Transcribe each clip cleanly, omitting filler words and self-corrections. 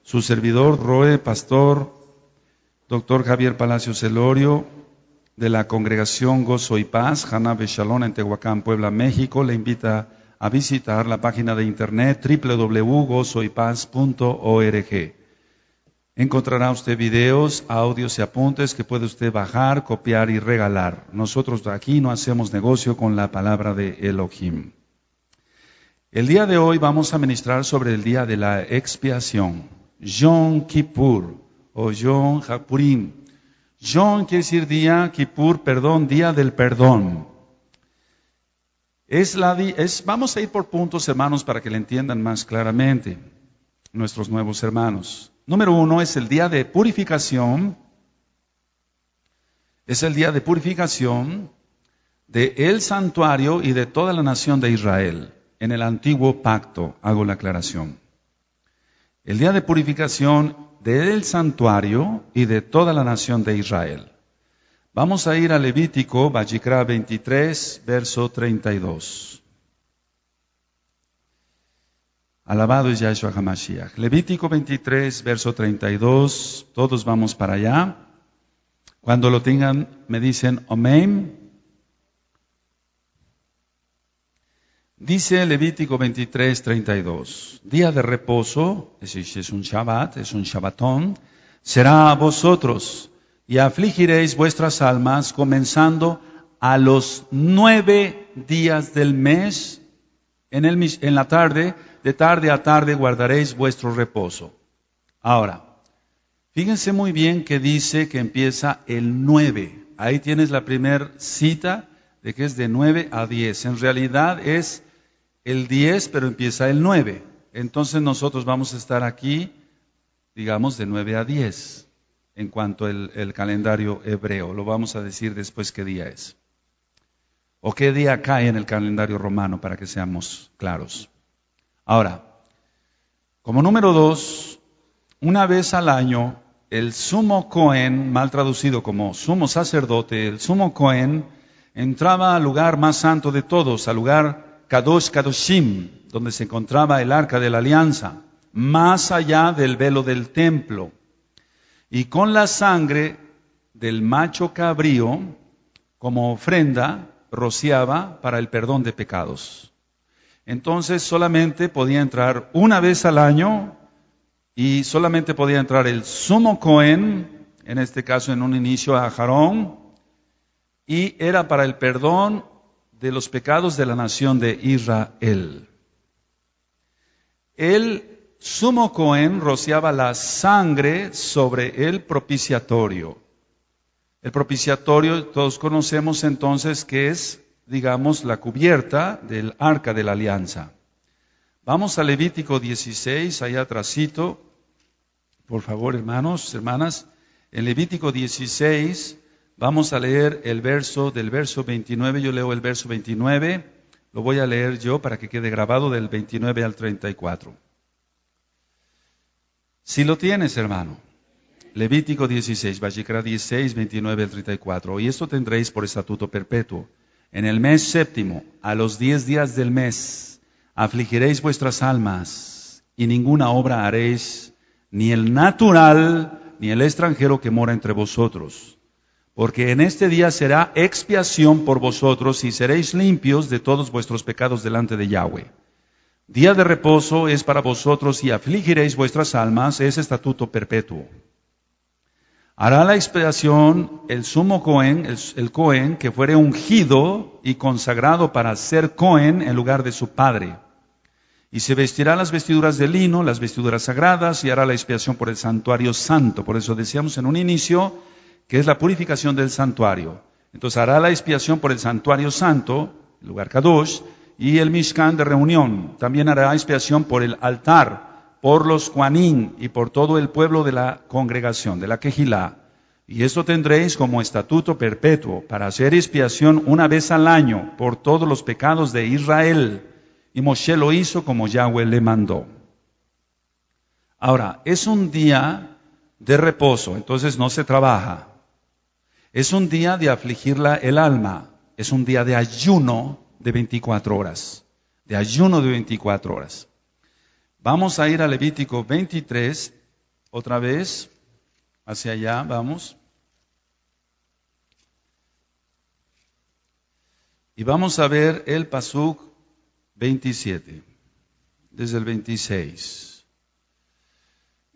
Su servidor, Roe, pastor, doctor Javier Palacios Elorio, de la Congregación Gozo y Paz, Haná Beshalom, en Tehuacán, Puebla, México, le invita a visitar la página de internet www.gozoypaz.org. Encontrará usted videos, audios y apuntes que puede usted bajar, copiar y regalar. Nosotros aquí no hacemos negocio con la palabra de Elohim. El día de hoy vamos a ministrar sobre el día de la expiación, Yom Kippur o Yom HaPurim. Yom quiere decir día, Kippur, perdón, día del perdón. Vamos a ir por puntos, hermanos, para que le entiendan más claramente nuestros nuevos hermanos. Número 1 es el día de purificación. Es el día de purificación del santuario y de toda la nación de Israel. En el antiguo pacto, hago la aclaración. El día de purificación del santuario y de toda la nación de Israel. Vamos a ir a Levítico, Vayikra 23, verso 32. Alabado es Yahshua HaMashiach. Levítico 23, verso 32. Todos vamos para allá. Cuando lo tengan, me dicen amén. Dice Levítico 23, 32. Día de reposo, es un Shabbat, es un Shabbatón, será a vosotros y afligiréis vuestras almas comenzando a los 9 días del mes. En la tarde, de tarde a tarde guardaréis vuestro reposo. Ahora, fíjense muy bien que dice que empieza el 9. Ahí tienes la primera cita de que es de 9 a 10. En realidad es el 10, pero empieza el 9. Entonces nosotros vamos a estar aquí, digamos, de 9 a 10, en cuanto el calendario hebreo. Lo vamos a decir después qué día es. O qué día cae en el calendario romano, para que seamos claros. Ahora, como número 2, una vez al año, el sumo Cohen, mal traducido como sumo sacerdote, el sumo Cohen entraba al lugar más santo de todos, al lugar Kadosh Kadoshim, donde se encontraba el arca de la alianza, más allá del velo del templo. Y con la sangre del macho cabrío, como ofrenda, rociaba para el perdón de pecados. Entonces solamente podía entrar una vez al año y solamente podía entrar el sumo Cohen, en este caso en un inicio a Aarón, y era para el perdón de los pecados de la nación de Israel. El sumo Cohen rociaba la sangre sobre el propiciatorio. El propiciatorio, todos conocemos entonces que es, digamos, la cubierta del arca de la alianza. Vamos a Levítico 16, allá atrásito. Por favor, hermanos, hermanas. En Levítico 16 vamos a leer del verso 29. Yo leo el verso 29. Lo voy a leer yo para que quede grabado del 29 al 34. Si lo tienes, hermano. Levítico 16, Vayikra 16, 29 al 34. Y esto tendréis por estatuto perpetuo. En el mes séptimo, a los 10 días del mes, afligiréis vuestras almas, y ninguna obra haréis, ni el natural, ni el extranjero que mora entre vosotros. Porque en este día será expiación por vosotros, y seréis limpios de todos vuestros pecados delante de Yahweh. Día de reposo es para vosotros, y afligiréis vuestras almas, es estatuto perpetuo. Hará la expiación el sumo Cohen, el Cohen, que fuere ungido y consagrado para ser Cohen en lugar de su padre. Y se vestirá las vestiduras de lino, las vestiduras sagradas, y hará la expiación por el santuario santo. Por eso decíamos en un inicio que es la purificación del santuario. Entonces hará la expiación por el santuario santo, el lugar Kadosh, y el Mishkan de reunión. También hará expiación por el altar, por los Kohanim y por todo el pueblo de la congregación, de la Kehilá. Y esto tendréis como estatuto perpetuo, para hacer expiación una vez al año por todos los pecados de Israel. Y Moshe lo hizo como Yahweh le mandó. Ahora, es un día de reposo, entonces no se trabaja. Es un día de afligir el alma. Es un día de ayuno de 24 horas. De ayuno de 24 horas. Vamos a ir a Levítico 23, otra vez, hacia allá, vamos. Y vamos a ver el Pasuk 27, desde el 26.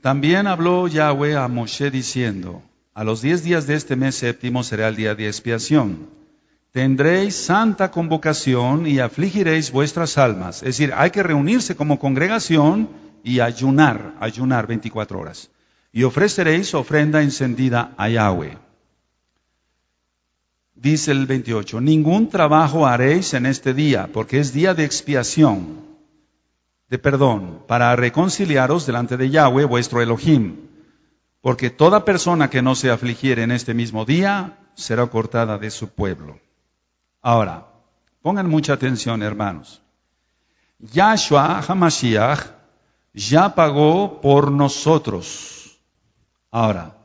También habló Yahweh a Moshe diciendo, a los 10 días de este mes séptimo será el día de expiación. Tendréis santa convocación y afligiréis vuestras almas. Es decir, hay que reunirse como congregación y ayunar 24 horas. Y ofreceréis ofrenda encendida a Yahweh. Dice el 28, ningún trabajo haréis en este día, porque es día de expiación, de perdón, para reconciliaros delante de Yahweh vuestro Elohim. Porque toda persona que no se afligiere en este mismo día, será cortada de su pueblo. Ahora, pongan mucha atención, hermanos. Yahshua HaMashiach ya pagó por nosotros. Ahora,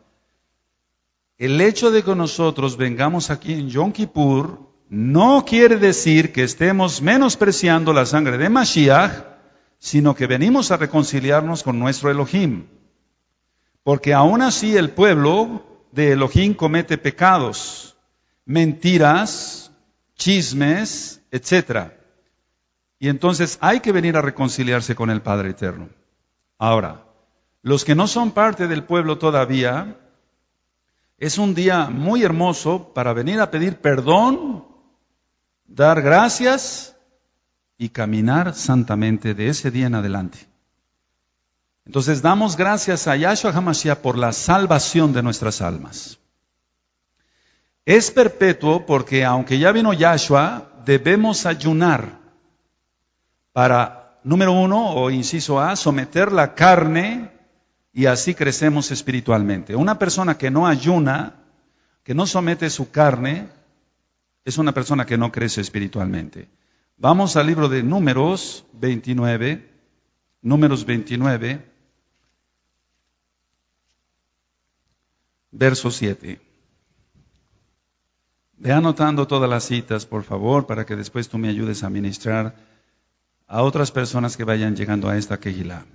el hecho de que nosotros vengamos aquí en Yom Kippur no quiere decir que estemos menospreciando la sangre de Mashiach, sino que venimos a reconciliarnos con nuestro Elohim. Porque aún así el pueblo de Elohim comete pecados, mentiras, chismes, etc. Y entonces hay que venir a reconciliarse con el Padre Eterno. Ahora, los que no son parte del pueblo todavía, es un día muy hermoso para venir a pedir perdón, dar gracias y caminar santamente de ese día en adelante. Entonces damos gracias a Yahshua HaMashiach por la salvación de nuestras almas. Es perpetuo porque aunque ya vino Yahshua, debemos ayunar para, número 1, o inciso A, someter la carne y así crecemos espiritualmente. Una persona que no ayuna, que no somete su carne, es una persona que no crece espiritualmente. Vamos al libro de Números 29, verso 7. Ve anotando todas las citas, por favor, para que después tú me ayudes a ministrar a otras personas que vayan llegando a esta Kehilá.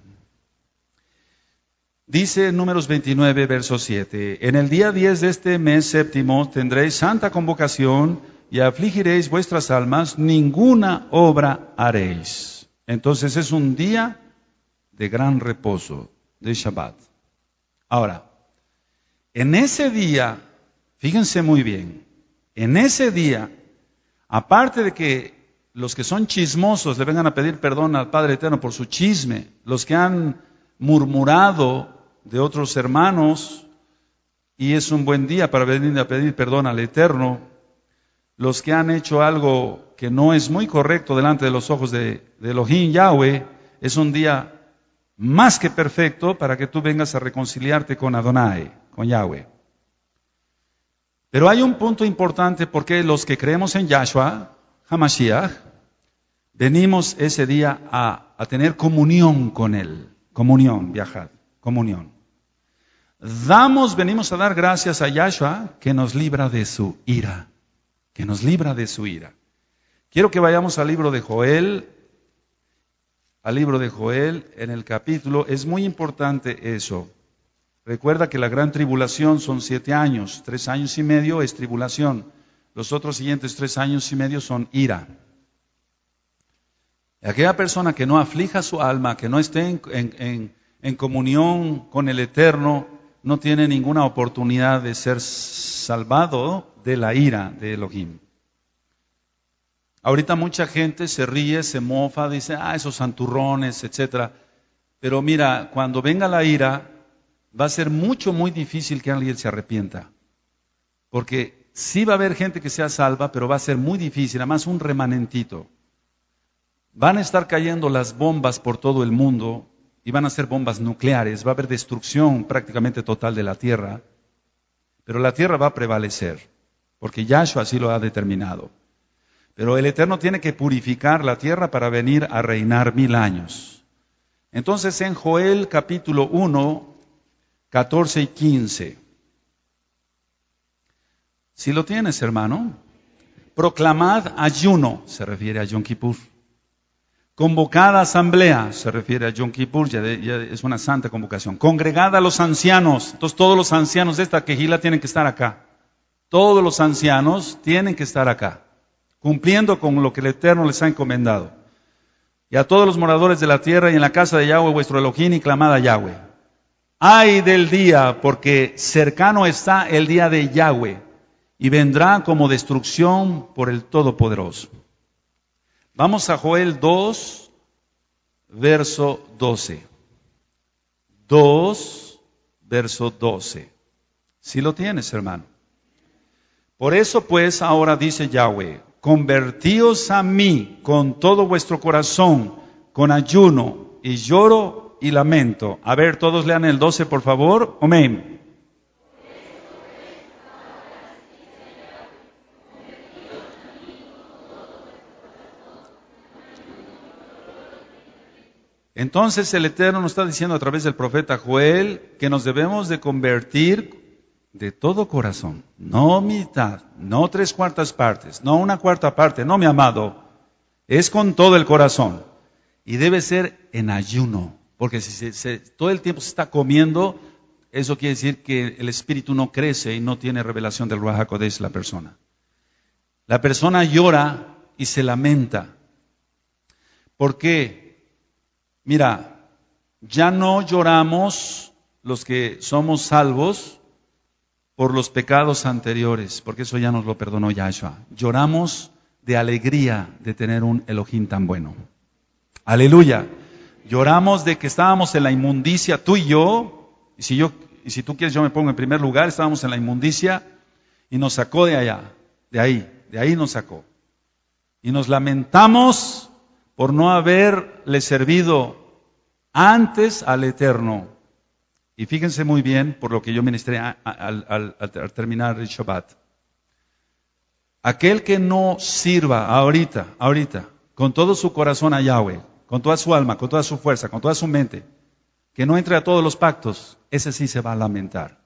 Dice Números 29, verso 7, en el día 10 de este mes séptimo tendréis santa convocación y afligiréis vuestras almas, ninguna obra haréis. Entonces es un día de gran reposo, de Shabbat. Ahora, en ese día, fíjense muy bien, en ese día, aparte de que los que son chismosos le vengan a pedir perdón al Padre Eterno por su chisme, los que han murmurado de otros hermanos, y es un buen día para venir a pedir perdón al Eterno, los que han hecho algo que no es muy correcto delante de los ojos de Elohim Yahweh, es un día más que perfecto para que tú vengas a reconciliarte con Adonai, con Yahweh. Pero hay un punto importante porque los que creemos en Yahshua HaMashiach, venimos ese día a tener comunión con Él. Comunión, viajad, comunión. Venimos a dar gracias a Yahshua que nos libra de su ira. Que nos libra de su ira. Quiero que vayamos al libro de Joel. Al libro de Joel, en el capítulo, es muy importante eso. Recuerda que la gran tribulación son 7 años, 3 años y medio es tribulación. Los otros siguientes 3 años y medio son ira. Aquella persona que no aflija su alma, que no esté en comunión con el Eterno, no tiene ninguna oportunidad de ser salvado de la ira de Elohim. Ahorita mucha gente se ríe, se mofa, dice, esos santurrones, etc. Pero mira, cuando venga la ira, va a ser muy difícil que alguien se arrepienta. Porque sí va a haber gente que sea salva, pero va a ser muy difícil, además un remanentito. Van a estar cayendo las bombas por todo el mundo y van a ser bombas nucleares, va a haber destrucción prácticamente total de la tierra, pero la tierra va a prevalecer, porque Yahshua así lo ha determinado. Pero el Eterno tiene que purificar la tierra para venir a reinar 1000 años. Entonces en Joel capítulo 1, 14 y 15. Si lo tienes, hermano, proclamad ayuno, se refiere a Yom Kippur. Convocada asamblea, se refiere a Yom Kippur, ya es una santa convocación. Congregada a los ancianos, entonces todos los ancianos de esta quejila tienen que estar acá. Todos los ancianos tienen que estar acá, cumpliendo con lo que el Eterno les ha encomendado. Y a todos los moradores de la tierra y en la casa de Yahweh vuestro Elohim y clamad a Yahweh. Ay del día, porque cercano está el día de Yahweh y vendrá como destrucción por el Todopoderoso. Vamos a Joel 2, verso 12. 2, verso 12. Si lo tienes, hermano. Por eso pues ahora dice Yahweh, convertíos a mí con todo vuestro corazón, con ayuno y lloro y lamento. A ver, todos lean el 12, por favor. Amén. Entonces el Eterno nos está diciendo a través del profeta Joel que nos debemos de convertir de todo corazón, no mitad, no 3/4 partes, no 1/4 parte, no, mi amado, es con todo el corazón y debe ser en ayuno, porque si todo el tiempo se está comiendo, eso quiere decir que el espíritu no crece y no tiene revelación del Ruach HaKodesh la persona. La persona llora y se lamenta. ¿Por qué? Mira, ya no lloramos los que somos salvos por los pecados anteriores, porque eso ya nos lo perdonó Yahshua. Lloramos de alegría de tener un Elohim tan bueno. Aleluya. Lloramos de que estábamos en la inmundicia, tú y yo, y si tú quieres yo me pongo en primer lugar, estábamos en la inmundicia y nos sacó de allá, de ahí nos sacó. Y nos lamentamos por no haberle servido antes al Eterno. Y fíjense muy bien por lo que yo ministré al terminar el Shabbat. Aquel que no sirva ahorita, con todo su corazón a Yahweh, con toda su alma, con toda su fuerza, con toda su mente, que no entre a todos los pactos, ese sí se va a lamentar.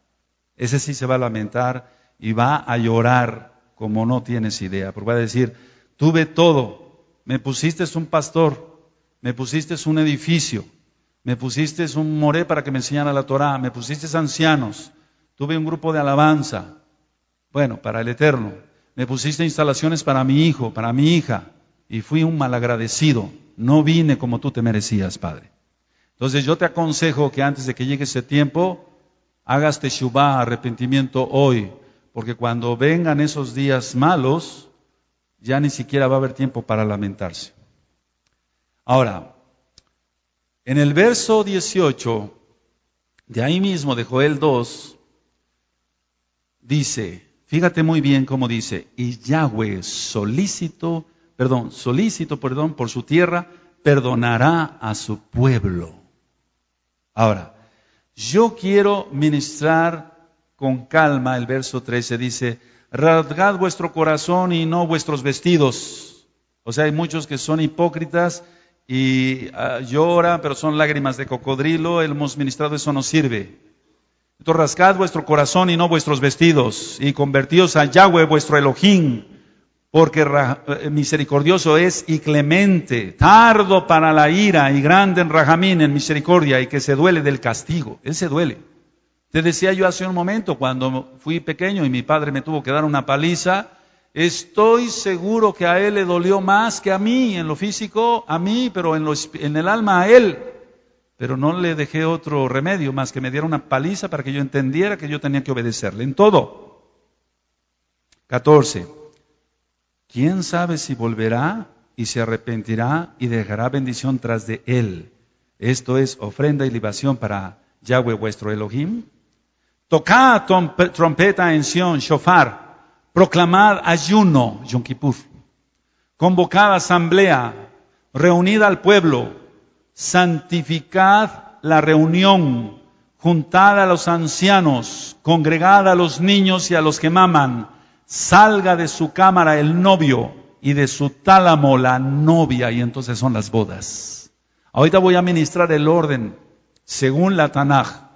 Ese sí se va a lamentar y va a llorar como no tienes idea. Porque va a decir, tuve todo. Me pusiste un pastor, me pusiste un edificio, me pusiste un moré para que me enseñara la Torá, me pusiste ancianos, tuve un grupo de alabanza, bueno, para el Eterno, me pusiste instalaciones para mi hijo, para mi hija, y fui un malagradecido, no vine como tú te merecías, Padre. Entonces yo te aconsejo que antes de que llegue ese tiempo, hagas teshuvá, arrepentimiento hoy, porque cuando vengan esos días malos, ya ni siquiera va a haber tiempo para lamentarse. Ahora, en el verso 18, de ahí mismo de Joel 2, dice, fíjate muy bien cómo dice, y Yahweh solícito por su tierra, perdonará a su pueblo. Ahora, yo quiero ministrar con calma el verso 13, dice, rasgad vuestro corazón y no vuestros vestidos. O sea, hay muchos que son hipócritas y lloran, pero son lágrimas de cocodrilo. Hemos ministrado, eso no sirve. Entonces, rasgad vuestro corazón y no vuestros vestidos, y convertíos a Yahweh vuestro Elohim, porque misericordioso es y clemente, tardo para la ira y grande en rajamín, en misericordia, y que se duele del castigo. Él se duele. Te decía yo hace un momento, cuando fui pequeño y mi padre me tuvo que dar una paliza, estoy seguro que a él le dolió más que a mí, en lo físico a mí, pero en el alma a él. Pero no le dejé otro remedio más que me diera una paliza para que yo entendiera que yo tenía que obedecerle en todo. 14. ¿Quién sabe si volverá y se arrepentirá y dejará bendición tras de él? Esto es ofrenda y libación para Yahweh vuestro Elohim. Tocad trompeta en Sión, shofar, proclamad ayuno, Yom Kippur, convocad asamblea, reunid al pueblo, santificad la reunión, juntad a los ancianos, congregad a los niños y a los que maman, salga de su cámara el novio y de su tálamo la novia, y entonces son las bodas. Ahorita voy a ministrar el orden según la Tanaj.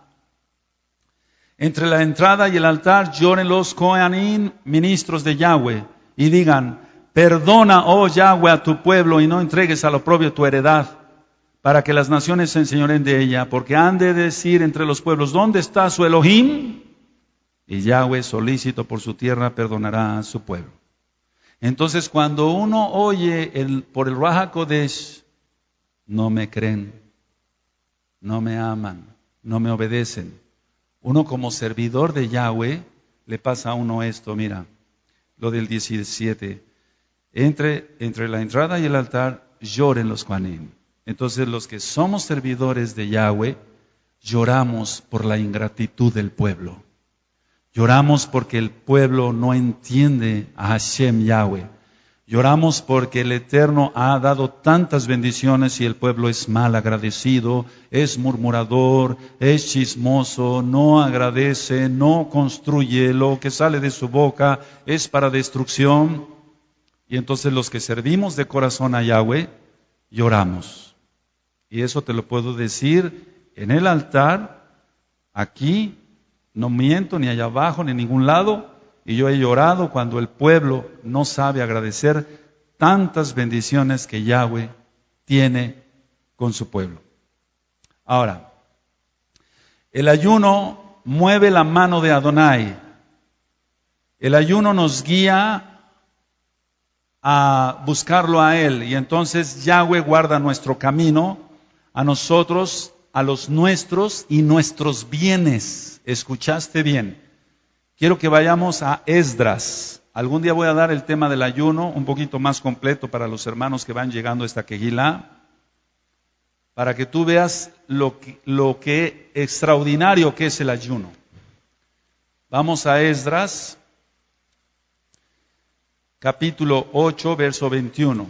Entre la entrada y el altar lloren los Kohanim, ministros de Yahweh, y digan, Perdona, oh Yahweh, a tu pueblo y no entregues al oprobio tu heredad, para que las naciones se enseñoren de ella, porque han de decir entre los pueblos, ¿dónde está su Elohim? Y Yahweh, solícito por su tierra, perdonará a su pueblo. Entonces, cuando uno oye por el Ruach HaKodesh, no me creen, no me aman, no me obedecen. Uno como servidor de Yahweh, le pasa a uno esto, mira, lo del 17. Entre la entrada y el altar lloren los Kohanim. Entonces los que somos servidores de Yahweh, lloramos por la ingratitud del pueblo. Lloramos porque el pueblo no entiende a Hashem Yahweh. Lloramos porque el Eterno ha dado tantas bendiciones y el pueblo es mal agradecido, es murmurador, es chismoso, no agradece, no construye, lo que sale de su boca es para destrucción. Y entonces los que servimos de corazón a Yahweh, lloramos. Y eso te lo puedo decir en el altar, aquí, no miento ni allá abajo ni en ningún lado. Y yo he llorado cuando el pueblo no sabe agradecer tantas bendiciones que Yahweh tiene con su pueblo. Ahora, el ayuno mueve la mano de Adonai. El ayuno nos guía a buscarlo a Él. Y entonces Yahweh guarda nuestro camino, a nosotros, a los nuestros y nuestros bienes. ¿Escuchaste bien? Quiero que vayamos a Esdras. Algún día voy a dar el tema del ayuno un poquito más completo para los hermanos que van llegando a esta Kehilá, para que tú veas lo que extraordinario que es el ayuno. Vamos a Esdras, capítulo 8, verso 21.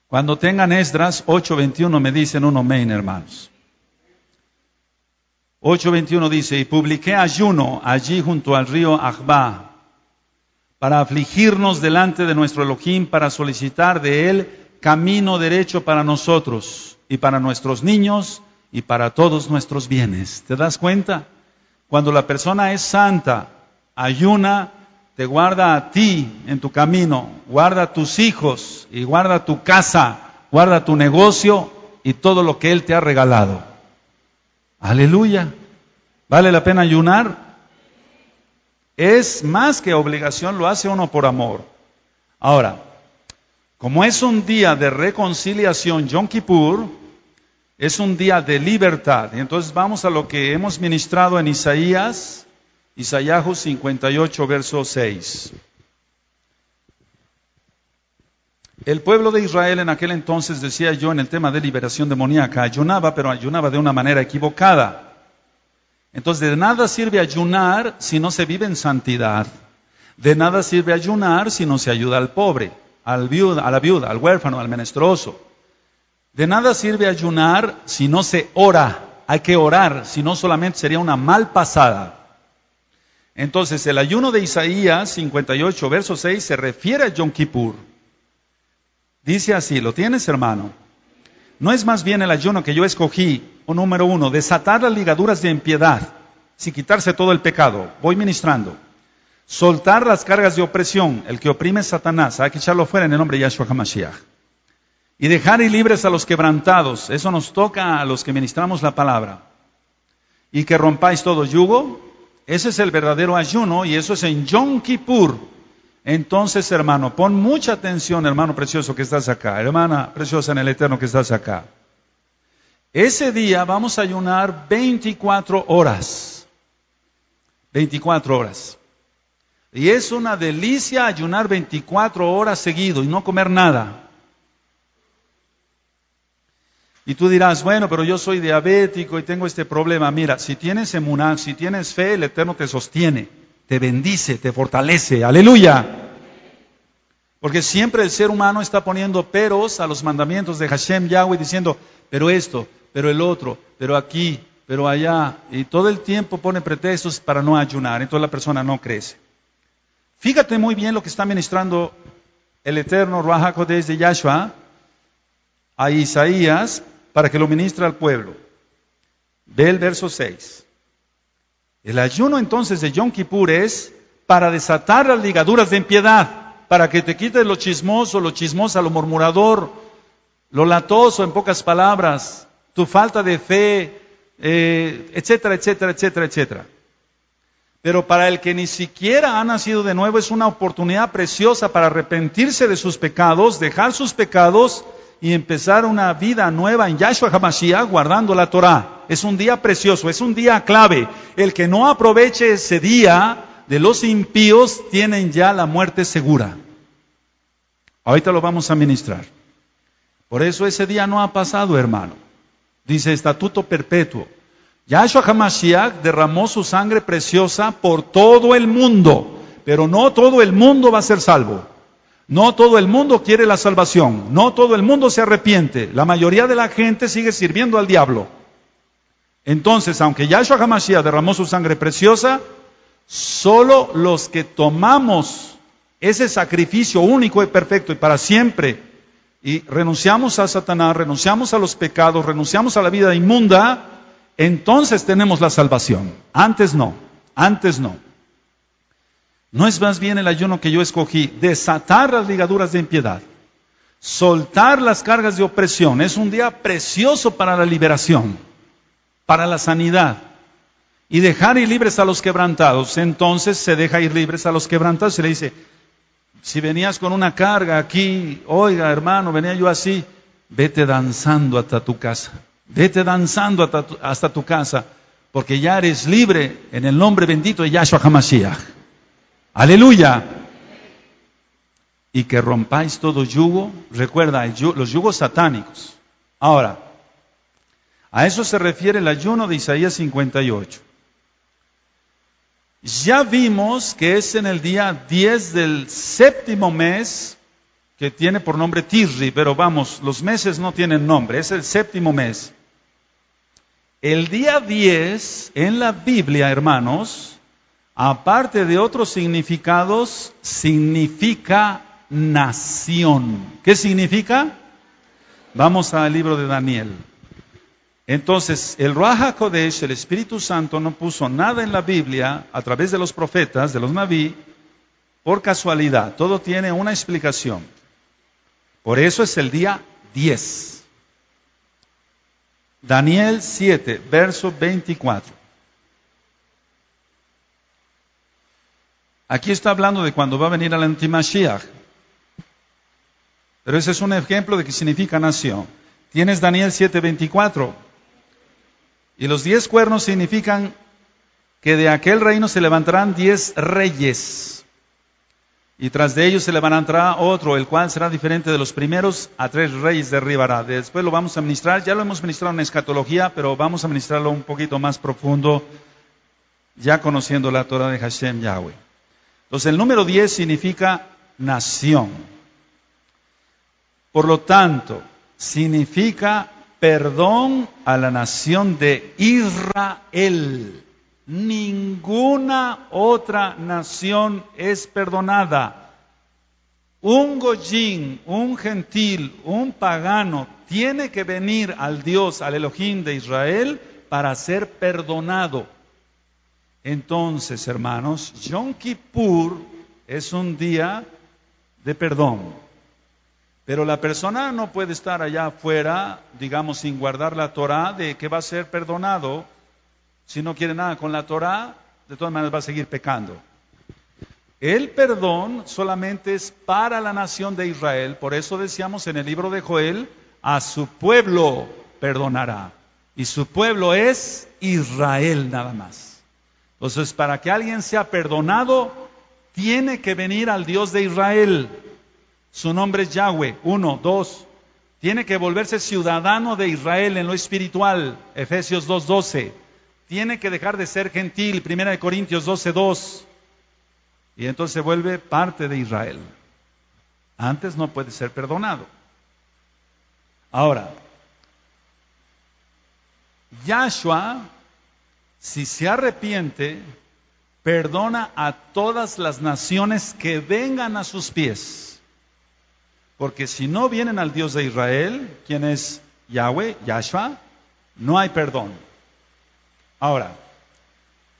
Cuando tengan Esdras 8:21 me dicen un amén, hermanos. 8:21 dice, y publiqué ayuno allí junto al río Ahba, para afligirnos delante de nuestro Elohim, para solicitar de él camino derecho para nosotros, y para nuestros niños, y para todos nuestros bienes. ¿Te das cuenta? Cuando la persona es santa, ayuna, te guarda a ti en tu camino, guarda a tus hijos, y guarda tu casa, guarda tu negocio, y todo lo que él te ha regalado. Aleluya. ¿Vale la pena ayunar? Es más que obligación, lo hace uno por amor. Ahora, como es un día de reconciliación, Yom Kippur, es un día de libertad. Y entonces vamos a lo que hemos ministrado en Isaías 58, verso 6. El pueblo de Israel en aquel entonces, decía yo en el tema de liberación demoníaca, ayunaba, pero ayunaba de una manera equivocada. Entonces de nada sirve ayunar si no se vive en santidad. De nada sirve ayunar si no se ayuda al pobre, a la viuda, al huérfano, al menstruoso. De nada sirve ayunar si no se ora. Hay que orar, si no solamente sería una mal pasada. Entonces el ayuno de Isaías 58, verso 6 se refiere a Yom Kippur. Dice así, ¿lo tienes, hermano? No es más bien el ayuno que yo escogí, número 1, desatar las ligaduras de impiedad, sin quitarse todo el pecado. Voy ministrando. Soltar las cargas de opresión, el que oprime es Satanás, hay que echarlo fuera en el nombre de Yahshua HaMashiach. Y dejar ir libres a los quebrantados, eso nos toca a los que ministramos la palabra. Y que rompáis todo yugo, ese es el verdadero ayuno, y eso es en Yom Kippur. Entonces, hermano, pon mucha atención, hermano precioso que estás acá, hermana preciosa en el Eterno que estás acá. Ese día vamos a ayunar 24 horas. 24 horas. Y es una delicia ayunar 24 horas seguido y no comer nada. Y tú dirás, bueno, pero yo soy diabético y tengo este problema. Mira, si tienes emuná, si tienes fe, el Eterno te sostiene, te bendice, te fortalece. ¡Aleluya! Porque siempre el ser humano está poniendo peros a los mandamientos de Hashem Yahweh, diciendo, pero esto, pero el otro, pero aquí, pero allá. Y todo el tiempo pone pretextos para no ayunar. Entonces la persona no crece. Fíjate muy bien lo que está ministrando el Eterno Ruach HaKodesh de Yahshua a Isaías para que lo ministre al pueblo. Ve el verso 6. El ayuno entonces de Yom Kippur es para desatar las ligaduras de impiedad, para que te quites lo chismoso, lo chismosa, lo murmurador, lo latoso, en pocas palabras, tu falta de fe, etcétera, etcétera, etcétera, etcétera. Pero para el que ni siquiera ha nacido de nuevo es una oportunidad preciosa para arrepentirse de sus pecados, dejar sus pecados y empezar una vida nueva en Yahshua HaMashiach guardando la Torah. Es un día precioso, es un día clave. El que no aproveche ese día de los impíos tienen ya la muerte segura. Ahorita lo vamos a ministrar. Por eso ese día no ha pasado, hermano. Dice estatuto perpetuo. Yahshua HaMashiach derramó su sangre preciosa por todo el mundo, pero no todo el mundo va a ser salvo. No todo el mundo quiere la salvación, no todo el mundo se arrepiente. La mayoría de la gente sigue sirviendo al diablo. Entonces, aunque Yahshua HaMashiach derramó su sangre preciosa, solo los que tomamos ese sacrificio único y perfecto y para siempre, y renunciamos a Satanás, renunciamos a los pecados, renunciamos a la vida inmunda, entonces tenemos la salvación. Antes no, antes no. ¿No es más bien el ayuno que yo escogí? Desatar las ligaduras de impiedad, soltar las cargas de opresión. Es un día precioso para la liberación, para la sanidad. Y dejar ir libres a los quebrantados. Entonces se deja ir libres a los quebrantados. Se le dice, si venías con una carga aquí, oiga hermano, venía yo así, vete danzando hasta tu casa. Vete danzando hasta tu casa, porque ya eres libre en el nombre bendito de Yahshua HaMashiach. Aleluya. Y que rompáis todo yugo. Recuerda, los yugos satánicos. Ahora, a eso se refiere el ayuno de Isaías 58. Ya vimos que es en el día 10 del séptimo mes, que tiene por nombre Tisri, pero vamos, los meses no tienen nombre, es el séptimo mes. El día 10 en la Biblia, hermanos, aparte de otros significados, significa nación. ¿Qué significa? Vamos al libro de Daniel. Entonces, el Ruach HaKodesh, el Espíritu Santo, no puso nada en la Biblia a través de los profetas, de los Naví, por casualidad. Todo tiene una explicación. Por eso es el día 10. Daniel 7, verso 24. Aquí está hablando de cuando va a venir el Antimashiach. Pero ese es un ejemplo de qué significa nación. Tienes Daniel 7, 24. Y los 10 cuernos significan que de aquel reino se levantarán 10 reyes. Y tras de ellos se levantará otro, el cual será diferente de los primeros, a 3 reyes derribará. Después lo vamos a ministrar, ya lo hemos ministrado en escatología, pero vamos a ministrarlo un poquito más profundo, ya conociendo la Torah de Hashem Yahweh. Entonces el número 10 significa nación. Por lo tanto, significa perdón a la nación de Israel. Ninguna otra nación es perdonada. Un goyín, un gentil, un pagano tiene que venir al Dios, al Elohim de Israel para ser perdonado. Entonces, hermanos, Yom Kippur es un día de perdón. Pero la persona no puede estar allá afuera, digamos, sin guardar la Torah, de que va a ser perdonado. Si no quiere nada con la Torah, de todas maneras va a seguir pecando. El perdón solamente es para la nación de Israel. Por eso decíamos en el libro de Joel, a su pueblo perdonará. Y su pueblo es Israel nada más. Entonces, para que alguien sea perdonado, tiene que venir al Dios de Israel. Su nombre es Yahweh. 1, 2. Tiene que volverse ciudadano de Israel en lo espiritual. Efesios 2:12. Tiene que dejar de ser gentil. 1 Corintios 12:2. Y entonces se vuelve parte de Israel. Antes no puede ser perdonado. Ahora, Yahshua, si se arrepiente, perdona a todas las naciones que vengan a sus pies. Porque si no vienen al Dios de Israel, quien es Yahweh, Yahshua, no hay perdón. Ahora,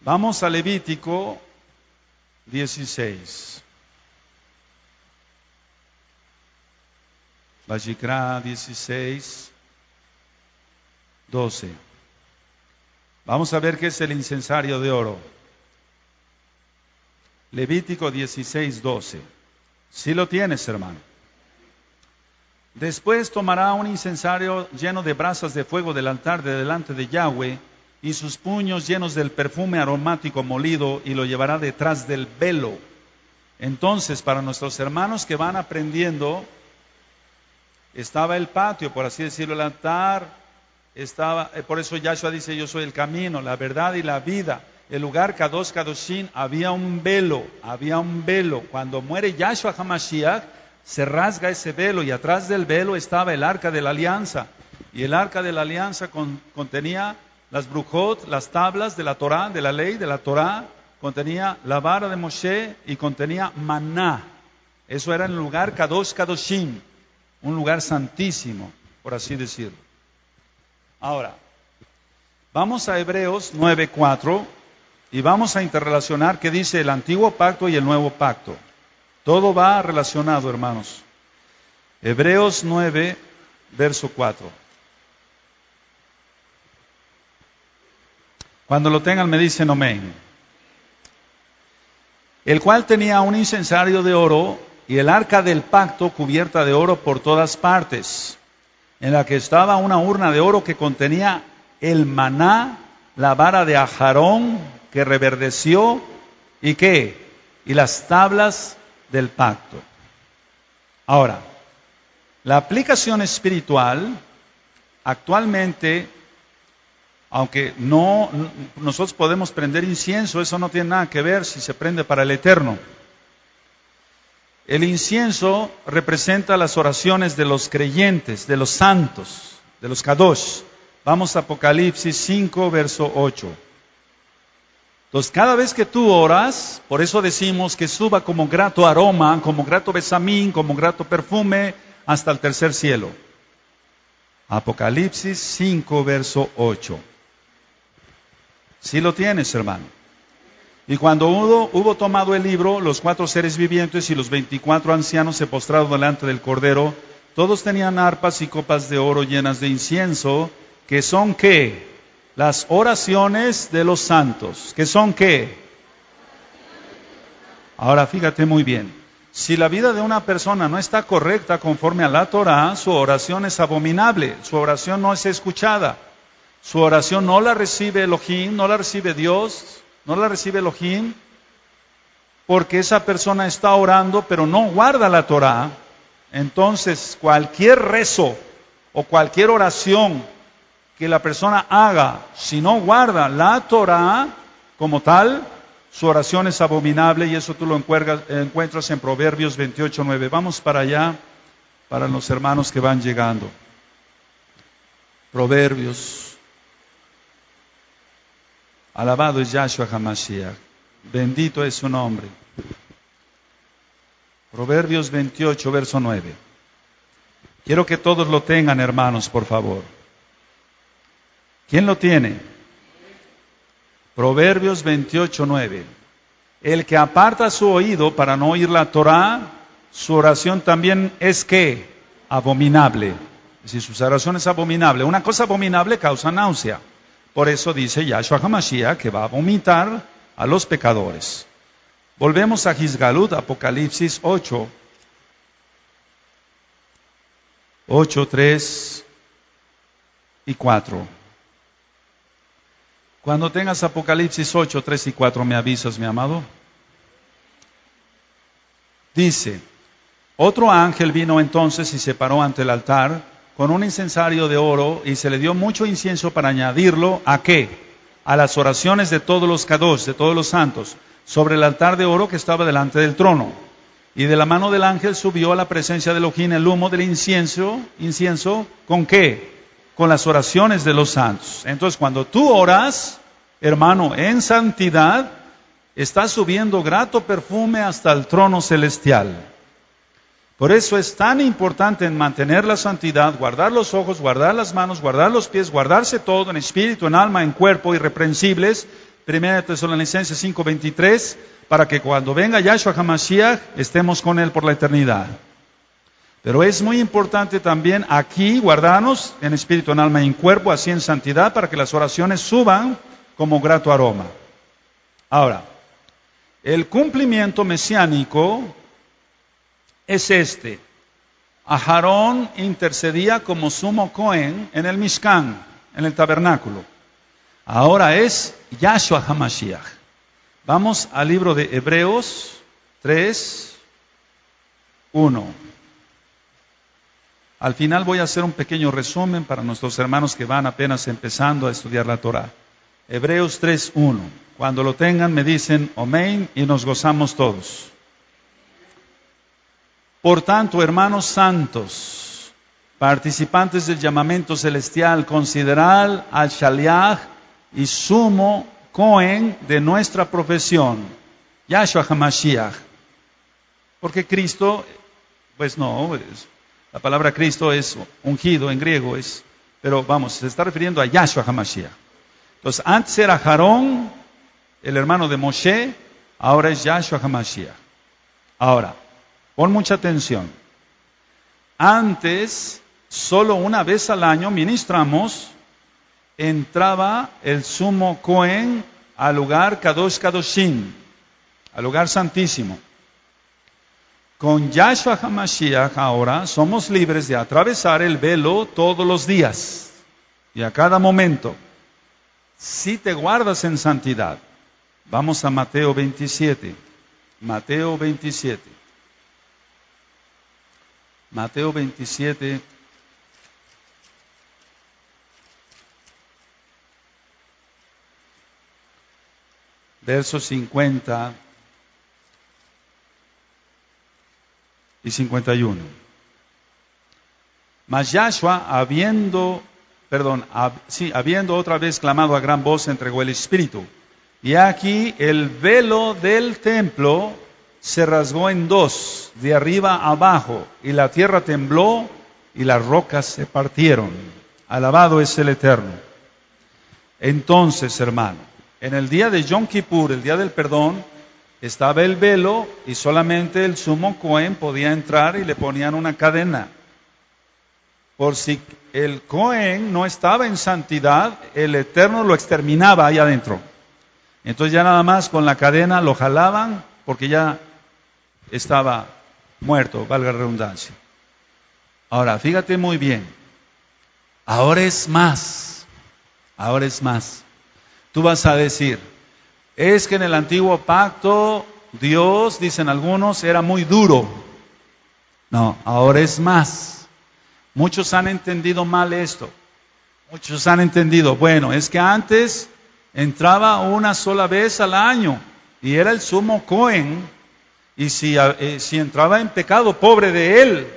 vamos a Levítico 16. Vayikra 16, 12. Vamos a ver qué es el incensario de oro. Levítico 16, 12. Si lo tienes, hermano. Después tomará un incensario lleno de brasas de fuego del altar de delante de Yahweh y sus puños llenos del perfume aromático molido y lo llevará detrás del velo. Entonces, para nuestros hermanos que van aprendiendo, estaba el patio, por así decirlo, el altar, estaba, por eso Yahshua dice, yo soy el camino, la verdad y la vida. El lugar Kadosh Kadoshim, había un velo. Cuando muere Yahshua HaMashiach, se rasga ese velo y atrás del velo estaba el arca de la alianza. Y el arca de la alianza contenía las brujot, las tablas de la Torah, de la ley de la Torah, contenía la vara de Moshe y contenía maná. Eso era el lugar Kadosh Kadoshim, un lugar santísimo, por así decirlo. Ahora, vamos a Hebreos 9:4 y vamos a interrelacionar qué dice el antiguo pacto y el nuevo pacto. Todo va relacionado, hermanos. Hebreos 9, verso 4. Cuando lo tengan me dicen amén. El cual tenía un incensario de oro y el arca del pacto cubierta de oro por todas partes, en la que estaba una urna de oro que contenía el maná, la vara de Ajarón que reverdeció y ¿qué? Y las tablas del pacto. Ahora, la aplicación espiritual actualmente, aunque nosotros podemos prender incienso, eso no tiene nada que ver si se prende para el eterno. El incienso representa las oraciones de los creyentes, de los santos, de los kadosh. Vamos a Apocalipsis 5, verso 8. Entonces, cada vez que tú oras, por eso decimos que suba como grato aroma, como grato besamín, como grato perfume, hasta el tercer cielo. Apocalipsis 5, verso 8. Si lo tienes, hermano. Y cuando hubo tomado el libro, los 4 seres vivientes y los 24 ancianos se postraron delante del Cordero. Todos tenían arpas y copas de oro llenas de incienso, que son ¿qué? Las oraciones de los santos. ¿Que son qué? Ahora fíjate muy bien. Si la vida de una persona no está correcta conforme a la Torah, su oración es abominable. Su oración no es escuchada. Su oración no la recibe Elohim, no la recibe Dios, no la recibe Elohim, porque esa persona está orando, pero no guarda la Torah. Entonces, cualquier rezo o cualquier oración que la persona haga, si no guarda la Torah como tal, su oración es abominable, y eso tú lo encuentras en Proverbios 28:9. Vamos para allá, para los hermanos que van llegando. Proverbios. Alabado es Yahshua HaMashiach. Bendito es su nombre. Proverbios 28, verso 9. Quiero que todos lo tengan, hermanos, por favor. ¿Quién lo tiene? Proverbios 28, 9. El que aparta su oído para no oír la Torah, su oración también es ¿qué? Abominable. Si su oración es abominable, una cosa abominable causa náusea. Por eso dice Yahshua HaMashiach que va a vomitar a los pecadores. Volvemos a Gizgalut, Apocalipsis 8. 8, 3 y 4. Cuando tengas Apocalipsis 8, 3 y 4, me avisas, mi amado. Dice, otro ángel vino entonces y se paró ante el altar con un incensario de oro, y se le dio mucho incienso para añadirlo, ¿a qué? A las oraciones de todos los kadosh, de todos los santos, sobre el altar de oro que estaba delante del trono. Y de la mano del ángel subió a la presencia de Elohim el humo del incienso, ¿con qué? Con las oraciones de los santos. Entonces, cuando tú oras, hermano, en santidad, estás subiendo grato perfume hasta el trono celestial. Por eso es tan importante en mantener la santidad, guardar los ojos, guardar las manos, guardar los pies, guardarse todo en espíritu, en alma, en cuerpo, irreprensibles, 1 Tesalonicenses 5:23, para que cuando venga Yahshua HaMashiach estemos con Él por la eternidad. Pero es muy importante también aquí guardarnos en espíritu, en alma y en cuerpo, así en santidad, para que las oraciones suban como grato aroma. Ahora, el cumplimiento mesiánico es este. Aarón intercedía como sumo Cohen en el Mishkan, en el tabernáculo. Ahora es Yahshua HaMashiach. Vamos al libro de Hebreos 3:1. Al final voy a hacer un pequeño resumen para nuestros hermanos que van apenas empezando a estudiar la Torah. Hebreos 3:1. Cuando lo tengan me dicen amén y nos gozamos todos. Por tanto, hermanos santos, participantes del llamamiento celestial, considerad al Shaliach y sumo Cohen de nuestra profesión, Yahshua HaMashiach. Porque Cristo, pues no, la palabra Cristo es ungido en griego, pero vamos, se está refiriendo a Yahshua HaMashiach. Entonces, antes era Aarón, el hermano de Moshe, ahora es Yahshua HaMashiach. Ahora, pon mucha atención. Antes, solo una vez al año ministramos, entraba el sumo Cohen al lugar Kadosh Kadoshim, al lugar santísimo. Con Yahshua HaMashiach ahora somos libres de atravesar el velo todos los días y a cada momento, si te guardas en santidad. Vamos a Mateo 27. Mateo 27. Mateo 27. Versos 50 y 51. Mas Yahshua, habiendo otra vez clamado a gran voz, entregó el Espíritu. Y aquí el velo del templo se rasgó en dos, de arriba a abajo, y la tierra tembló y las rocas se partieron. Alabado es el Eterno. Entonces, hermano, en el día de Yom Kippur, el día del perdón, estaba el velo y solamente el sumo Cohen podía entrar y le ponían una cadena. Por si el Cohen no estaba en santidad, el Eterno lo exterminaba ahí adentro. Entonces ya nada más con la cadena lo jalaban porque ya estaba muerto, valga la redundancia. Ahora, fíjate muy bien. Ahora es más. Ahora es más. Tú vas a decir, es que en el antiguo pacto Dios, dicen algunos, era muy duro. No, ahora es más. Muchos han entendido mal esto. Muchos han entendido, bueno, es que antes entraba una sola vez al año y era el sumo Cohen. Y si entraba en pecado, pobre de él,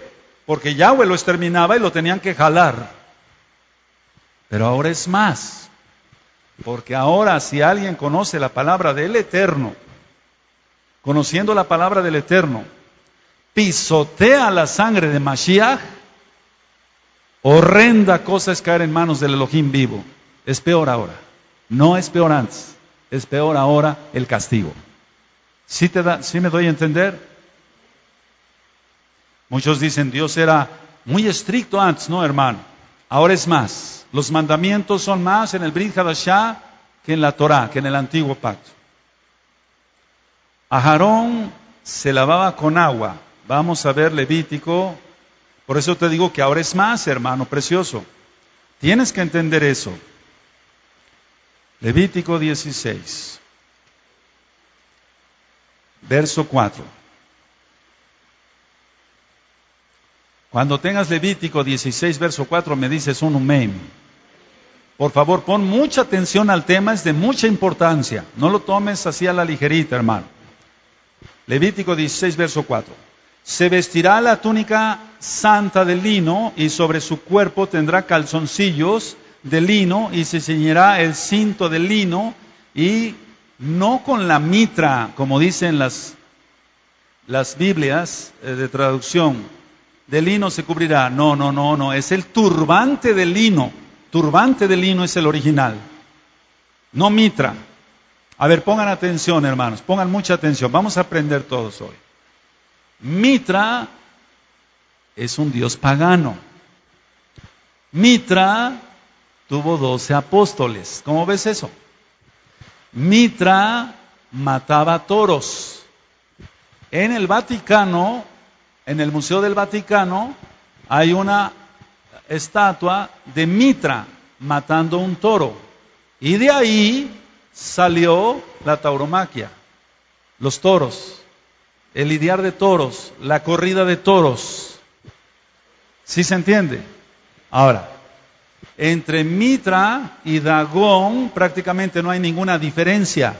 porque Yahweh lo exterminaba y lo tenían que jalar. Pero ahora es más. Porque ahora si alguien conoce la palabra del Eterno, conociendo la palabra del Eterno, pisotea la sangre de Mashiach, horrenda cosa es caer en manos del Elohim vivo. Es peor ahora, no es peor antes, es peor ahora el castigo. ¿Sí me doy a entender? Muchos dicen Dios era muy estricto antes, no hermano, ahora es más. Los mandamientos son más en el Brit Hadashah que en la Torah, que en el antiguo pacto. Aarón se lavaba con agua. Vamos a ver Levítico. Por eso te digo que ahora es más, hermano precioso. Tienes que entender eso. Levítico 16, verso 4. Cuando tengas Levítico 16, verso 4, me dices un amén. Por favor, pon mucha atención al tema, es de mucha importancia. No lo tomes así a la ligerita, hermano. Levítico 16, verso 4. Se vestirá la túnica santa de lino y sobre su cuerpo tendrá calzoncillos de lino y se ceñirá el cinto de lino y no con la mitra, como dicen las Biblias de traducción. De lino se cubrirá. No, es el turbante de lino. Turbante de lino es el original, no mitra. A ver, pongan atención, hermanos, pongan mucha atención. Vamos a aprender todos hoy. Mitra es un dios pagano. Mitra tuvo 12 apóstoles. ¿Cómo ves eso? Mitra mataba toros. En el Vaticano, en el Museo del Vaticano, hay una estatua de Mitra matando un toro. Y de ahí salió la tauromaquia, los toros, el lidiar de toros, la corrida de toros. ¿Sí se entiende? Ahora, entre Mitra y Dagón prácticamente no hay ninguna diferencia,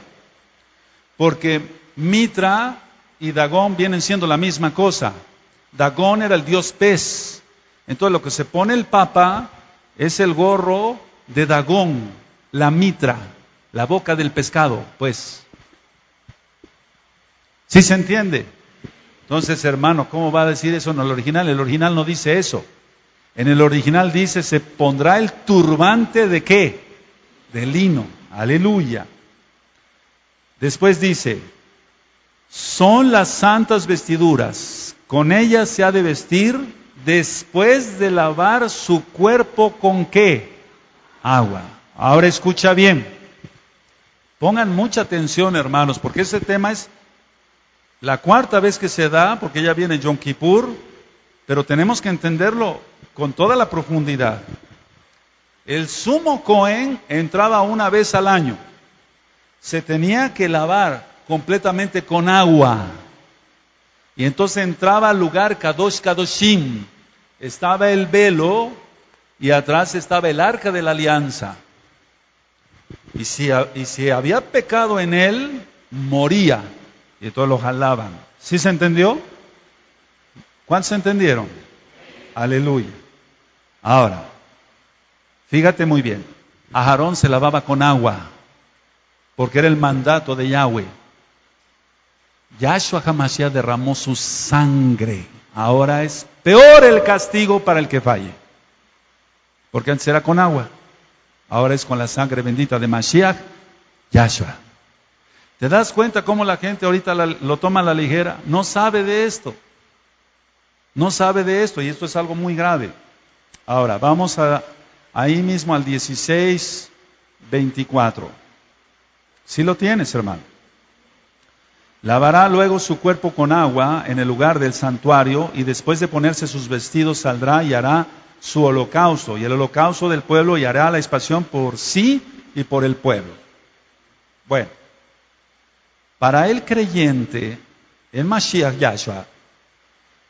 porque Mitra y Dagón vienen siendo la misma cosa. Dagón era el dios pez. Entonces lo que se pone el Papa es el gorro de Dagón, la Mitra, la boca del pescado, pues. ¿Sí se entiende? Entonces, hermano, ¿cómo va a decir eso en el original? El original no dice eso. En el original dice, se pondrá el turbante ¿de qué? De lino. Aleluya. Después dice, son las santas vestiduras, con ellas se ha de vestir después de lavar su cuerpo ¿con qué? Agua. Ahora escucha bien. Pongan mucha atención, hermanos, porque ese tema es la cuarta vez que se da, porque ya viene Yom Kippur, pero tenemos que entenderlo con toda la profundidad. El sumo Cohen entraba una vez al año. Se tenía que lavar completamente con agua. Y entonces entraba al lugar Kadosh Kadoshim. Estaba el velo y atrás estaba el arca de la alianza. Y si había pecado en él, moría. Y entonces lo jalaban. ¿Sí se entendió? ¿Cuántos se entendieron? Aleluya. Ahora, fíjate muy bien. A Aarón se lavaba con agua, porque era el mandato de Yahweh. Yahshua HaMashiach derramó su sangre. Ahora es peor el castigo para el que falle. Porque antes era con agua. Ahora es con la sangre bendita de Mashiach, Yahshua. ¿Te das cuenta cómo la gente ahorita lo toma a la ligera? No sabe de esto. No sabe de esto y esto es algo muy grave. Ahora, vamos ahí mismo al 16:24. ¿Sí lo tienes, hermano? Lavará luego su cuerpo con agua en el lugar del santuario y después de ponerse sus vestidos saldrá y hará su holocausto y el holocausto del pueblo y hará la expiación por sí y por el pueblo. Bueno, para el creyente, el Mashiach Yahshua,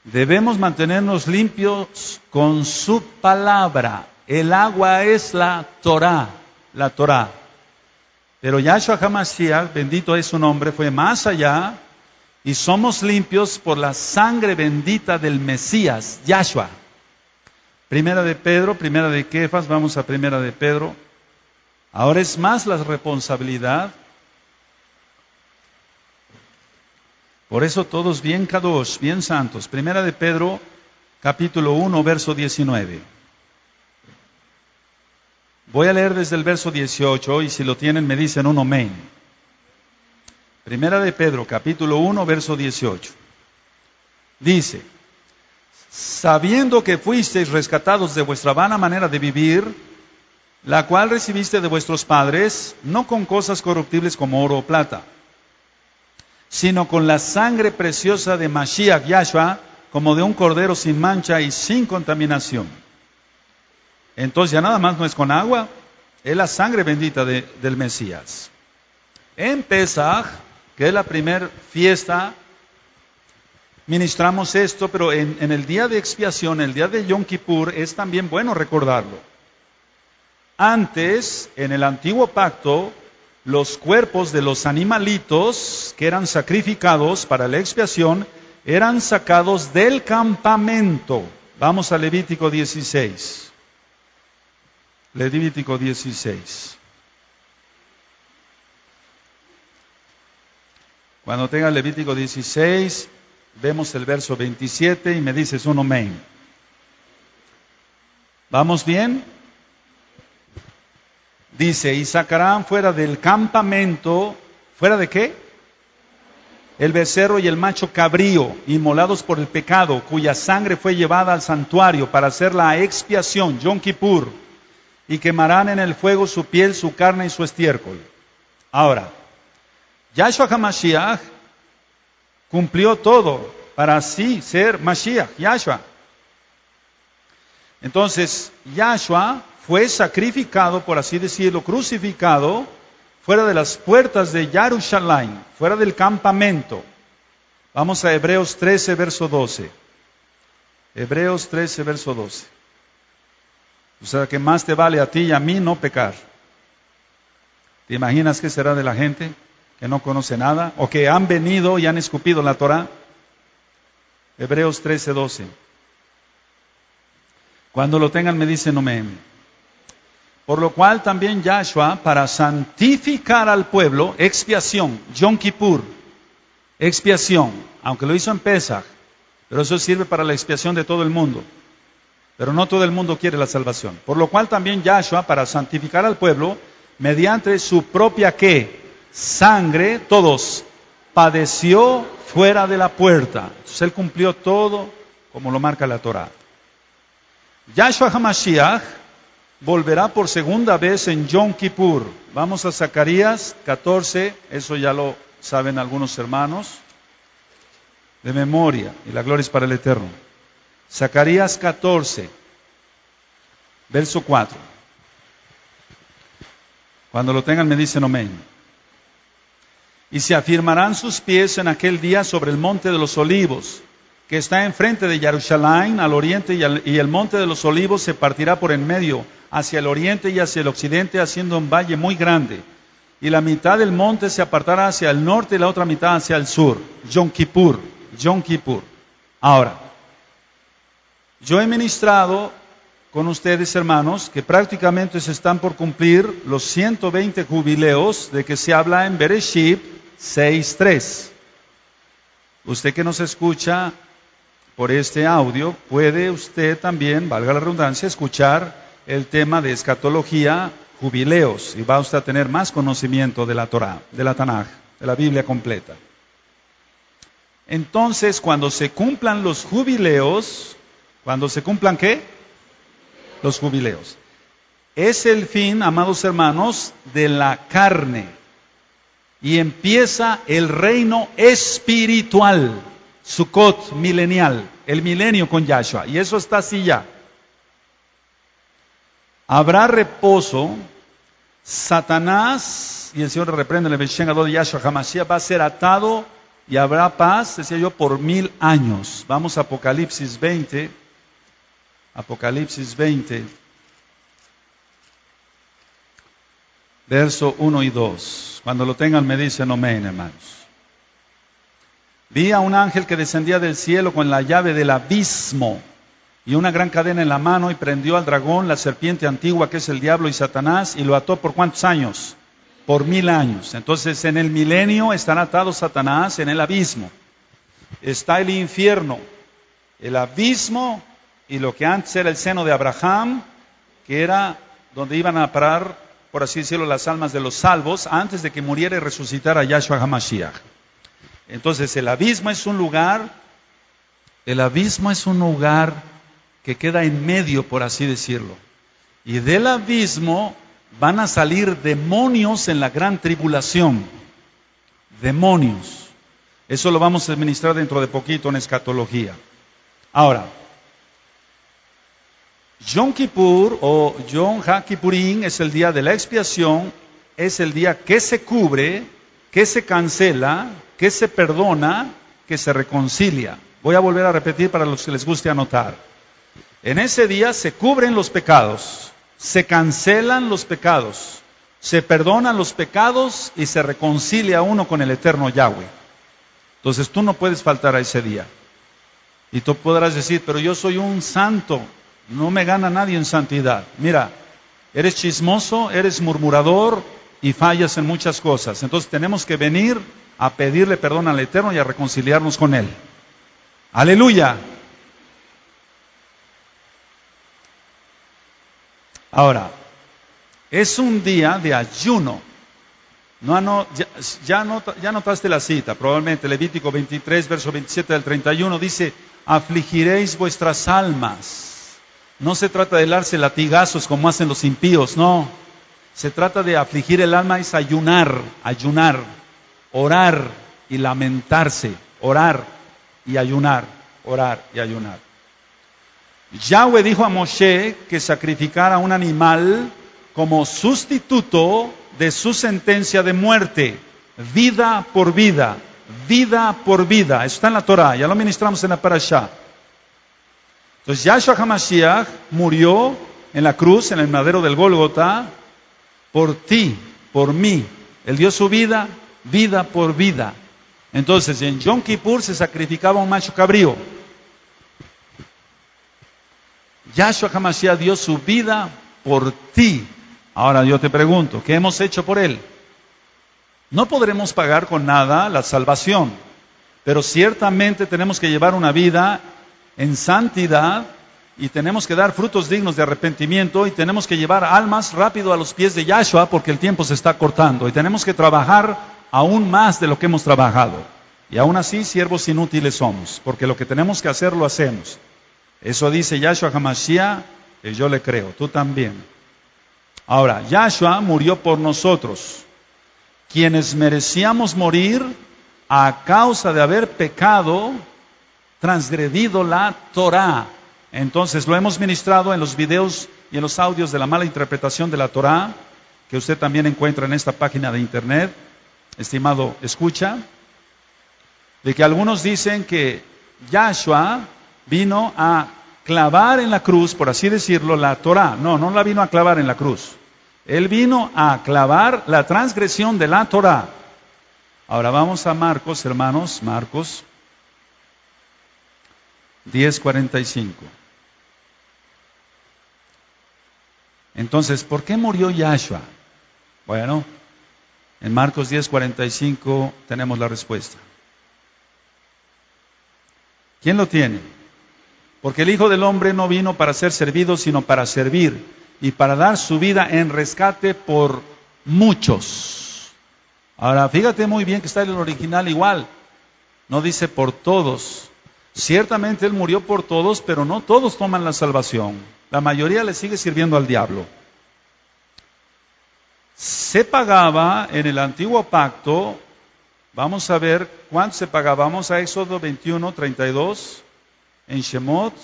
debemos mantenernos limpios con su palabra. El agua es la Torah, la Torah. Pero Yahshua HaMashiach, bendito es su nombre, fue más allá y somos limpios por la sangre bendita del Mesías, Yahshua. Primera de Pedro, primera de Kefas, vamos a primera de Pedro. Ahora es más la responsabilidad. Por eso todos bien kadosh, bien santos. Primera de Pedro, capítulo 1, verso 19. Voy a leer desde el verso 18 y si lo tienen me dicen un amén. Primera de Pedro, capítulo 1, verso 18. Dice, sabiendo que fuisteis rescatados de vuestra vana manera de vivir, la cual recibiste de vuestros padres, no con cosas corruptibles como oro o plata, sino con la sangre preciosa de Mashiach Yahshua, como de un cordero sin mancha y sin contaminación. Entonces ya nada más no es con agua, es la sangre bendita del Mesías. En Pesaj, que es la primera fiesta, ministramos esto, pero en el día de expiación, el día de Yom Kippur, es también bueno recordarlo. Antes, en el antiguo pacto, los cuerpos de los animalitos que eran sacrificados para la expiación eran sacados del campamento. Vamos a Levítico 16. Levítico 16. Cuando tenga Levítico 16, vemos el verso 27 y me dices un amén. ¿Vamos bien? Dice, y sacarán fuera del campamento ¿Fuera de qué? El becerro y el macho cabrío, inmolados por el pecado, cuya sangre fue llevada al santuario para hacer la expiación, Yom Kippur, y quemarán en el fuego su piel, su carne y su estiércol. Ahora, Yahshua HaMashiach cumplió todo para así ser Mashiach, Yahshua. Entonces, Yahshua fue sacrificado, por así decirlo, crucificado, fuera de las puertas de Jerusalén, fuera del campamento. Vamos a Hebreos 13, verso 12. Hebreos 13, verso 12. O sea, que más te vale a ti y a mí no pecar. ¿Te imaginas qué será de la gente que no conoce nada? O que han venido y han escupido la Torah. Hebreos 13, 12. Cuando lo tengan me dicen amén. Por lo cual también Yahshua, para santificar al pueblo, expiación, Yom Kippur, expiación, aunque lo hizo en Pesach, pero eso sirve para la expiación de todo el mundo. Pero no todo el mundo quiere la salvación. Por lo cual también Yahshua, para santificar al pueblo, mediante su propia ¿qué? Sangre, todos, padeció fuera de la puerta. Entonces él cumplió todo como lo marca la Torah. Yahshua HaMashiach volverá por segunda vez en Yom Kippur. Vamos a Zacarías 14, eso ya lo saben algunos hermanos, de memoria, y la gloria es para el Eterno. Zacarías 14, verso 4. Cuando lo tengan me dicen amén. Y se afirmarán sus pies en aquel día sobre el monte de los olivos, que está enfrente de Jerusalén al oriente, y el monte de los olivos se partirá por en medio, hacia el oriente y hacia el occidente, haciendo un valle muy grande. Y la mitad del monte se apartará hacia el norte y la otra mitad hacia el sur. Yom Kippur, Yom Kippur. Ahora, yo he ministrado con ustedes, hermanos, que prácticamente se están por cumplir los 120 jubileos de que se habla en Bereshit 6.3. Usted que nos escucha por este audio, puede usted también, valga la redundancia, escuchar el tema de escatología, jubileos, y va usted a tener más conocimiento de la Torah, de la Tanaj, de la Biblia completa. Entonces, cuando se cumplan los jubileos, ¿cuando se cumplan qué? Los jubileos. Es el fin, amados hermanos, de la carne. Y empieza el reino espiritual, Sukkot milenial, el milenio con Yahshua. Y eso está así ya. Habrá reposo, Satanás, y el Señor reprende el Beshengador de Yahshua HaMashiach, va a ser atado y habrá paz, decía yo, por 1000 años. Vamos a Apocalipsis 20. Apocalipsis 20. Verso 1 y 2. Cuando lo tengan me dicen amén, hermanos. Vi a un ángel que descendía del cielo con la llave del abismo y una gran cadena en la mano, y prendió al dragón, la serpiente antigua que es el diablo y Satanás, y lo ató ¿por cuántos años? Por 1000 años. Entonces en el milenio estará atado Satanás en el abismo. Está el infierno, el abismo y lo que antes era el seno de Abraham, que era donde iban a parar, por así decirlo, las almas de los salvos antes de que muriera y resucitara Yahshua HaMashiach. Entonces el abismo es un lugar que queda en medio, por así decirlo. Y del abismo van a salir demonios en la gran tribulación. Demonios. Eso lo vamos a administrar dentro de poquito en escatología. Ahora, Yom Kippur o Yom HaKippurim es el día de la expiación, es el día que se cubre, que se cancela, que se perdona, que se reconcilia. Voy a volver a repetir para los que les guste anotar. En ese día se cubren los pecados, se cancelan los pecados, se perdonan los pecados y se reconcilia uno con el eterno Yahweh. Entonces tú no puedes faltar a ese día. Y tú podrás decir, pero yo soy un santo, no me gana nadie en santidad. Mira, eres chismoso, eres murmurador y fallas en muchas cosas. Entonces tenemos que venir a pedirle perdón al Eterno y a reconciliarnos con Él. ¡Aleluya! Ahora, es un día de ayuno. Ya notaste la cita, probablemente Levítico 23, verso 27 al 31, dice, afligiréis vuestras almas. No se trata de darse latigazos como hacen los impíos, no. Se trata de afligir el alma, es ayunar, orar y lamentarse, orar y ayunar, orar y ayunar. Yahweh dijo a Moshe que sacrificara un animal como sustituto de su sentencia de muerte, vida por vida, vida por vida. Eso está en la Torah, ya lo ministramos en la Parashá. Entonces Yahshua HaMashiach murió en la cruz, en el madero del Gólgota, por ti, por mí. Él dio su vida, vida por vida. Entonces en Yom Kippur se sacrificaba un macho cabrío. Yahshua HaMashiach dio su vida por ti. Ahora yo te pregunto, ¿qué hemos hecho por él? No podremos pagar con nada la salvación, pero ciertamente tenemos que llevar una vida en santidad y tenemos que dar frutos dignos de arrepentimiento y tenemos que llevar almas rápido a los pies de Yahshua porque el tiempo se está cortando y tenemos que trabajar aún más de lo que hemos trabajado. Y aún así, siervos inútiles somos, porque lo que tenemos que hacer lo hacemos. Eso dice Yahshua HaMashiach, y yo le creo, tú también. Ahora, Yahshua murió por nosotros, quienes merecíamos morir a causa de haber pecado, transgredido la Torah. Entonces, lo hemos ministrado en los videos y en los audios de la mala interpretación de la Torah, que usted también encuentra en esta página de internet, estimado escucha, de que algunos dicen que Yahshua vino a clavar en la cruz, por así decirlo, la Torah. No, no la vino a clavar en la cruz. Él vino a clavar la transgresión de la Torah. Ahora vamos a Marcos, hermanos, Marcos 10:45. Entonces, ¿por qué murió Yahshua? Bueno, en Marcos 10:45 tenemos la respuesta. ¿Quién lo tiene? Porque el Hijo del Hombre no vino para ser servido, sino para servir y para dar su vida en rescate por muchos. Ahora, fíjate muy bien que está en el original igual. No dice por todos. Ciertamente Él murió por todos, pero no todos toman la salvación. La mayoría le sigue sirviendo al diablo. Se pagaba en el antiguo pacto, vamos a ver cuánto se pagaba. Vamos a Éxodo 21:32. En Shemot.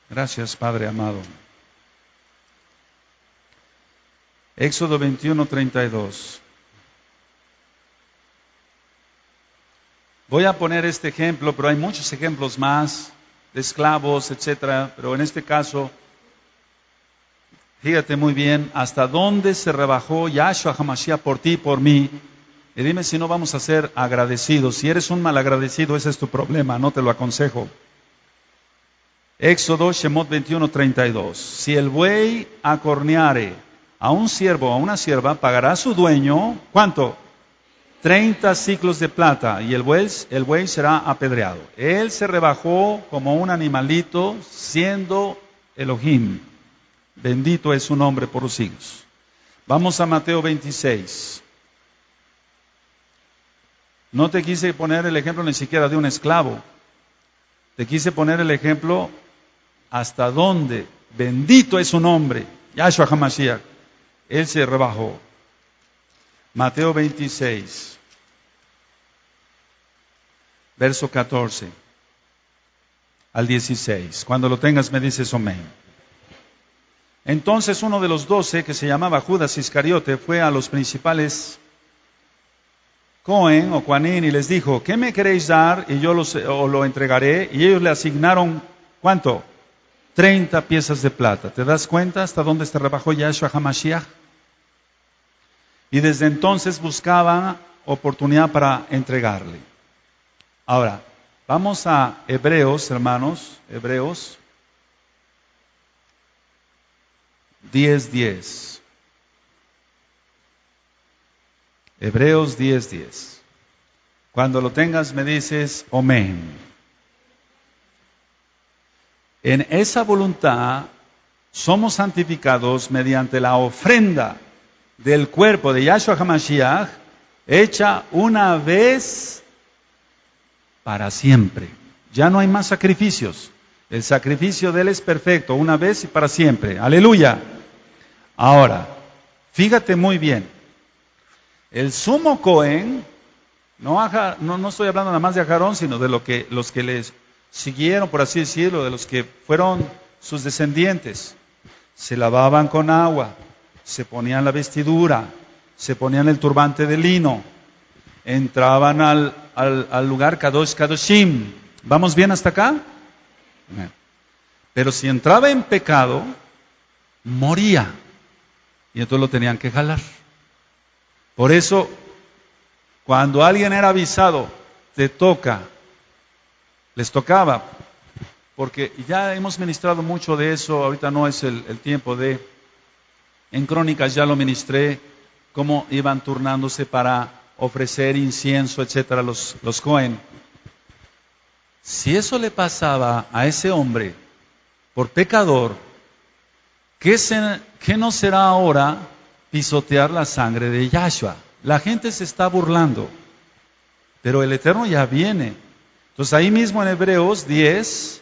Gracias, Padre amado. Éxodo 21:32. Voy a poner este ejemplo, pero hay muchos ejemplos más de esclavos, etcétera. Pero en este caso, fíjate muy bien hasta dónde se rebajó Yahshua HaMashiach por ti y por mí. Y dime si no vamos a ser agradecidos. Si eres un malagradecido, ese es tu problema, no te lo aconsejo. Éxodo, Shemot 21:32. Si el buey acorneare a un siervo o a una sierva, pagará a su dueño, ¿cuánto? 30 siclos de plata, y el buey será apedreado. Él se rebajó como un animalito, siendo Elohim. Bendito es su nombre por los siglos. Vamos a Mateo 26. No te quise poner el ejemplo ni siquiera de un esclavo. Te quise poner el ejemplo hasta dónde, bendito es su nombre, Yahshua HaMashiach. Él se rebajó. Mateo 26, verso 14 al 16. Cuando lo tengas me dices amén. Entonces uno de los 12, que se llamaba Judas Iscariote, fue a los principales Cohen o Juanín y les dijo, ¿qué me queréis dar? Y yo os lo entregaré. Y ellos le asignaron, ¿cuánto? 30 piezas de plata. ¿Te das cuenta hasta dónde se rebajó Yahshua HaMashiach? Y desde entonces buscaban oportunidad para entregarle. Ahora, vamos a Hebreos, hermanos, Hebreos 10:10. Hebreos 10:10. Cuando lo tengas me dices, amén. En esa voluntad somos santificados mediante la ofrenda del cuerpo de Yahshua HaMashiach, hecha una vez para siempre. Ya no hay más sacrificios. El sacrificio de Él es perfecto, una vez y para siempre. Aleluya. Ahora, fíjate muy bien. El sumo Cohen, no estoy hablando nada más de Aarón, sino de los que les siguieron, por así decirlo, de los que fueron sus descendientes. Se lavaban con agua, se ponían la vestidura, se ponían el turbante de lino, entraban al lugar Kadosh Kadoshim. ¿Vamos bien hasta acá? Pero si entraba en pecado, moría. Y entonces lo tenían que jalar. Por eso, cuando alguien era avisado, les tocaba, porque ya hemos ministrado mucho de eso, ahorita no es el tiempo en Crónicas ya lo ministré, cómo iban turnándose para ofrecer incienso, etcétera, los Cohen. Si eso le pasaba a ese hombre por pecador, ¿qué no será ahora pisotear la sangre de Yahshua? La gente se está burlando, pero el Eterno ya viene. Entonces ahí mismo en Hebreos 10,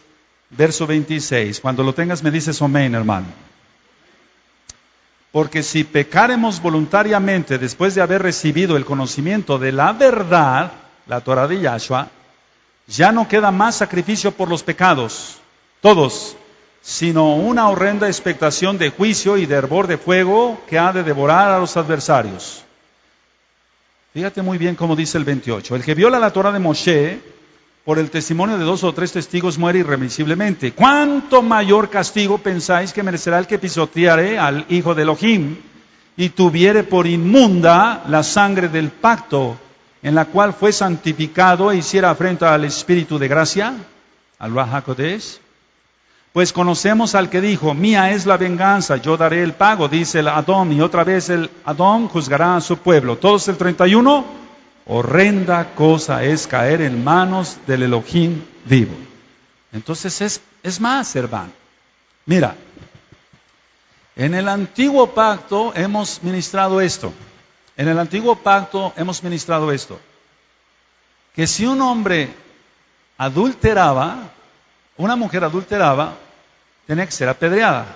verso 26, cuando lo tengas me dices amén, hermano. Porque si pecaremos voluntariamente después de haber recibido el conocimiento de la verdad, la Torah de Yahshua, ya no queda más sacrificio por los pecados, todos, sino una horrenda expectación de juicio y de hervor de fuego que ha de devorar a los adversarios. Fíjate muy bien cómo dice el 28. El que viola la Torah de Moshe, por el testimonio de 2 o 3 testigos, muere irremisiblemente. ¿Cuánto mayor castigo pensáis que merecerá el que pisoteare al Hijo de Elohim y tuviere por inmunda la sangre del pacto, en la cual fue santificado e hiciera afrenta al Espíritu de gracia, al Ruach HaKodesh? Pues conocemos al que dijo, mía es la venganza, yo daré el pago, dice el Adón, y otra vez el Adón juzgará a su pueblo. Todos el 31, horrenda cosa es caer en manos del Elohim vivo. Entonces es más, hermano. Mira, en el antiguo pacto hemos ministrado esto. En el antiguo pacto hemos ministrado esto. Que si un hombre adulteraba, una mujer adulteraba, tenía que ser apedreada.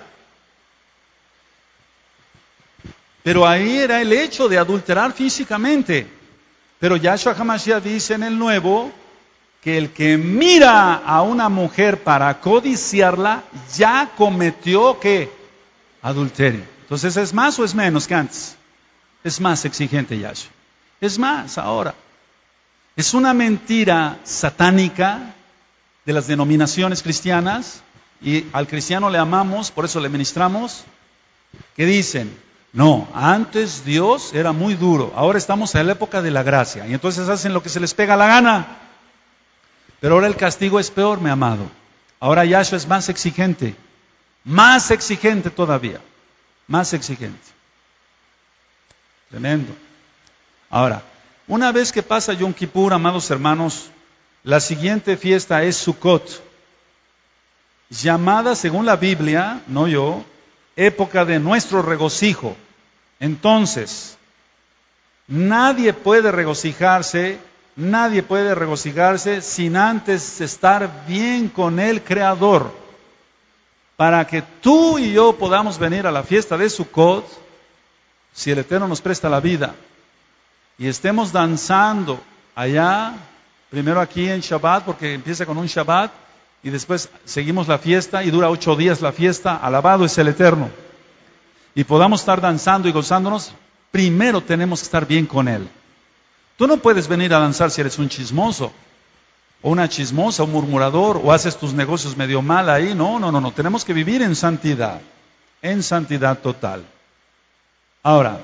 Pero ahí era el hecho de adulterar físicamente. Pero Yahshua HaMashiach dice en el Nuevo que el que mira a una mujer para codiciarla ya cometió ¿qué? Adulterio. Entonces, ¿es más o es menos que antes? Es más exigente Yahshua. Es más ahora. Es una mentira satánica de las denominaciones cristianas, y al cristiano le amamos, por eso le ministramos, que dicen, no, antes Dios era muy duro, ahora estamos en la época de la gracia, y entonces hacen lo que se les pega la gana. Pero ahora el castigo es peor, mi amado. Ahora Yahshua es más exigente todavía, más exigente. Tremendo. Ahora, una vez que pasa Yom Kippur, amados hermanos, la siguiente fiesta es Sukkot, llamada según la Biblia, no yo, época de nuestro regocijo. Entonces, nadie puede regocijarse sin antes estar bien con el Creador. Para que tú y yo podamos venir a la fiesta de Sukkot, si el Eterno nos presta la vida, y estemos danzando allá, primero aquí en Shabbat, porque empieza con un Shabbat, y después seguimos la fiesta, y dura 8 días la fiesta, alabado es el Eterno. Y podamos estar danzando y gozándonos, primero tenemos que estar bien con Él. Tú no puedes venir a danzar si eres un chismoso, o una chismosa, un murmurador, o haces tus negocios medio mal ahí. No. Tenemos que vivir en santidad total. Ahora,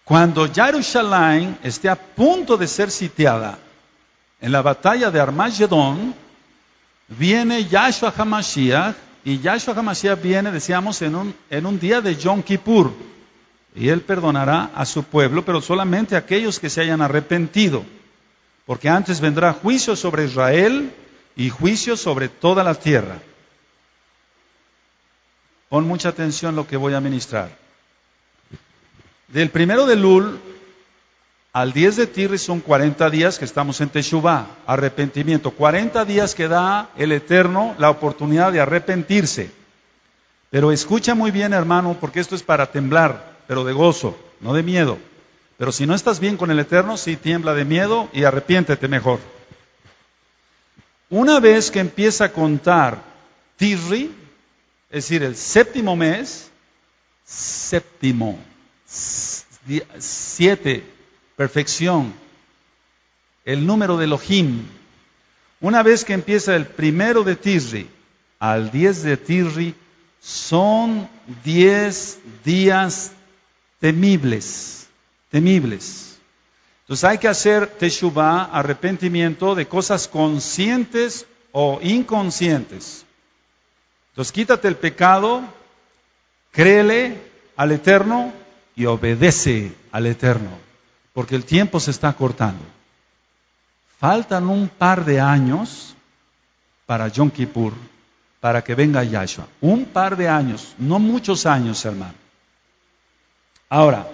cuando Jerusalén esté a punto de ser sitiada, en la batalla de Armagedón, viene Yahshua HaMashiach, y Yahshua HaMashiach viene, decíamos, en un día de Yom Kippur, y Él perdonará a su pueblo, pero solamente a aquellos que se hayan arrepentido, porque antes vendrá juicio sobre Israel y juicio sobre toda la tierra. Pon mucha atención a lo que voy a ministrar. Del 1 de Elul al 10 de Tirri son 40 días que estamos en Teshuvá, arrepentimiento. 40 días que da el Eterno la oportunidad de arrepentirse. Pero escucha muy bien, hermano, porque esto es para temblar, pero de gozo, no de miedo. Pero si no estás bien con el Eterno, sí tiembla de miedo y arrepiéntete mejor. Una vez que empieza a contar Tirri, es decir, el séptimo mes, 7, perfección, el número de Elohim. Una vez que empieza el 1 de Tirri al 10 de Tirri, son 10 días temibles. Entonces hay que hacer teshuvá, arrepentimiento de cosas conscientes o inconscientes. Entonces quítate el pecado, créele al Eterno y obedece al Eterno, porque el tiempo se está cortando. Faltan un par de años para Yom Kippur, para que venga Yahshua. Un par de años, no muchos años, hermano. Ahora,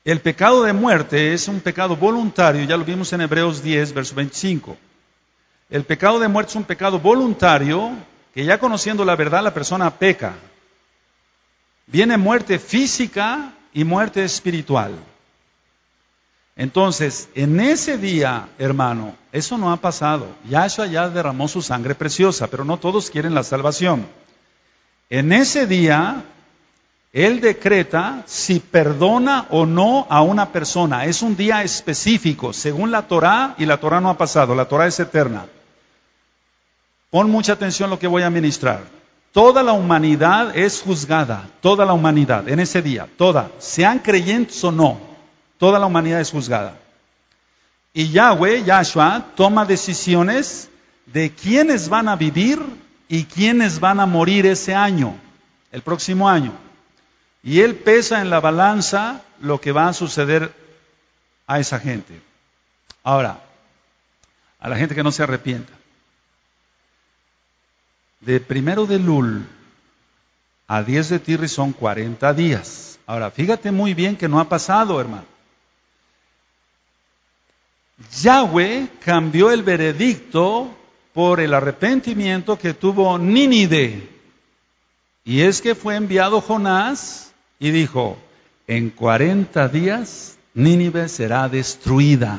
el pecado de muerte es un pecado voluntario, ya lo vimos en Hebreos 10, verso 25. El pecado de muerte es un pecado voluntario, que ya conociendo la verdad la persona peca. Viene muerte física y muerte espiritual. Entonces, en ese día, hermano, eso no ha pasado. Yahshua ya derramó su sangre preciosa, pero no todos quieren la salvación. En ese día, Él decreta si perdona o no a una persona. Es un día específico, según la Torá, y la Torá no ha pasado. La Torá es eterna. Pon mucha atención a lo que voy a ministrar. Toda la humanidad es juzgada, toda la humanidad, en ese día, toda, sean creyentes o no, toda la humanidad es juzgada. Y Yahshua, toma decisiones de quiénes van a vivir y quiénes van a morir ese año, el próximo año. Y Él pesa en la balanza lo que va a suceder a esa gente. Ahora, a la gente que no se arrepienta. De 1 de Elul a 10 de Tirri son 40 días. Ahora, fíjate muy bien que no ha pasado, hermano. Yahweh cambió el veredicto por el arrepentimiento que tuvo Nínive. Y es que fue enviado Jonás y dijo, en 40 días Nínive será destruida.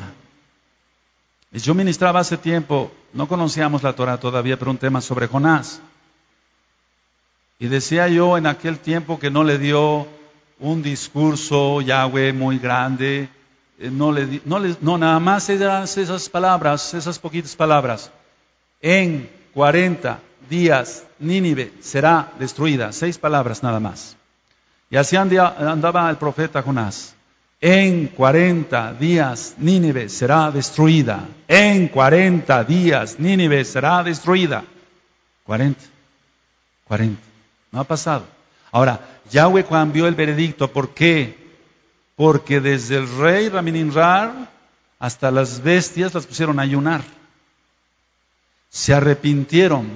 Yo ministraba hace tiempo, no conocíamos la Torah todavía, pero un tema sobre Jonás. Y decía yo en aquel tiempo que no le dio un discurso Yahweh muy grande, no nada más esas palabras, esas poquitas palabras. En 40 días Nínive será destruida, 6 palabras nada más. Y así andaba el profeta Jonás. En 40 días Nínive será destruida. En 40 días Nínive será destruida. 40. No ha pasado. Ahora, Yahweh cambió el veredicto. ¿Por qué? Porque desde el rey Ramininrar hasta las bestias las pusieron a ayunar. Se arrepintieron.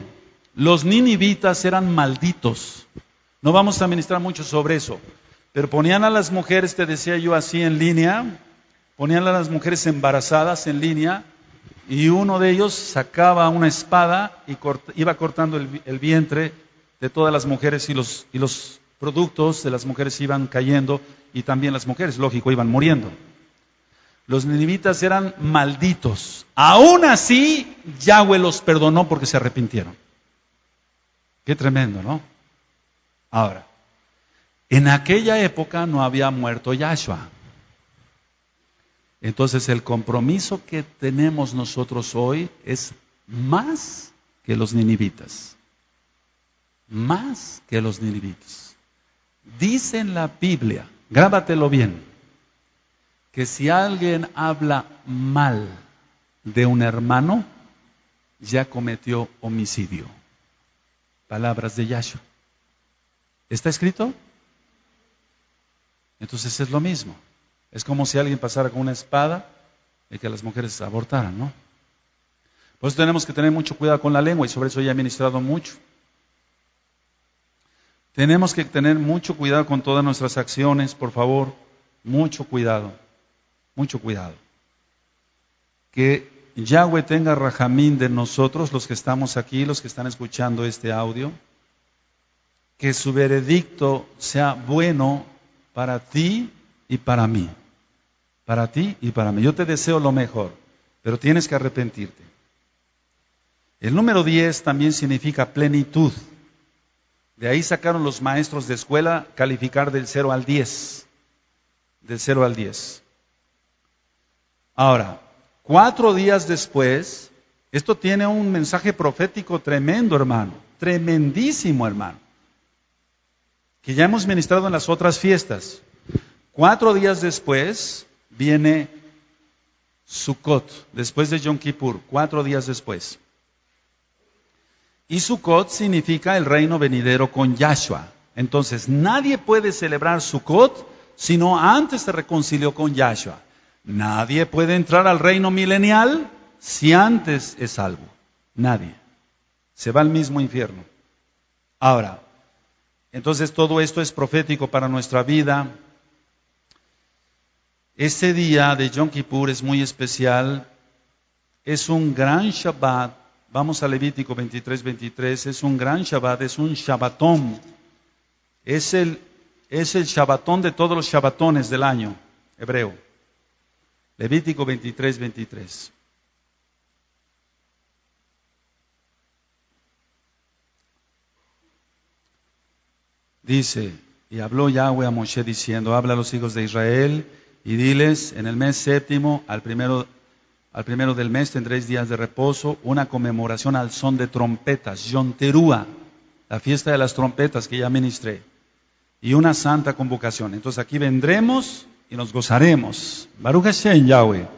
Los ninivitas eran malditos. No vamos a ministrar mucho sobre eso. Pero ponían a las mujeres, te decía yo así en línea, ponían a las mujeres embarazadas en línea y uno de ellos sacaba una espada y iba cortando el vientre de todas las mujeres y los productos de las mujeres iban cayendo y también las mujeres, lógico, iban muriendo. Los ninivitas eran malditos. Aún así, Yahweh los perdonó porque se arrepintieron. Qué tremendo, ¿no? Ahora, en aquella época no había muerto Yahshua. Entonces el compromiso que tenemos nosotros hoy es más que los ninivitas. Más que los ninivitas. Dice en la Biblia, grábatelo bien, que si alguien habla mal de un hermano, ya cometió homicidio. Palabras de Yahshua. ¿Está escrito? Entonces es lo mismo. Es como si alguien pasara con una espada y que las mujeres abortaran, ¿no? Por eso tenemos que tener mucho cuidado con la lengua y sobre eso ya he ministrado mucho. Tenemos que tener mucho cuidado con todas nuestras acciones, por favor. Mucho cuidado. Mucho cuidado. Que Yahweh tenga rajamín de nosotros, los que estamos aquí, los que están escuchando este audio. Que su veredicto sea bueno para ti y para mí. Para ti y para mí. Yo te deseo lo mejor, pero tienes que arrepentirte. El número 10 también significa plenitud. De ahí sacaron los maestros de escuela calificar del 0 al 10. Del 0 al 10. Ahora, 4 días después, esto tiene un mensaje profético tremendo, hermano. Tremendísimo, hermano. Que ya hemos ministrado en las otras fiestas. 4 días después viene Sukkot, después de Yom Kippur, 4 días después. Y Sukkot significa el reino venidero con Yahshua. Entonces, nadie puede celebrar Sukkot sino antes se reconcilió con Yahshua. Nadie puede entrar al reino milenial si antes es salvo. Nadie. Se va al mismo infierno. Ahora, entonces todo esto es profético para nuestra vida. Este día de Yom Kippur es muy especial. Es un gran Shabbat. Vamos a Levítico 23:23. Es un gran Shabbat, es un Shabbatón. Es el Shabbatón de todos los Shabbatones del año hebreo. Levítico 23:23. Dice, y habló Yahweh a Moshe diciendo, habla a los hijos de Israel y diles, en el mes séptimo, al primero del mes tendréis días de reposo, una conmemoración al son de trompetas, Yom Teruah, la fiesta de las trompetas que ya ministré, y una santa convocación. Entonces aquí vendremos y nos gozaremos. Baruch Hashem, Yahweh.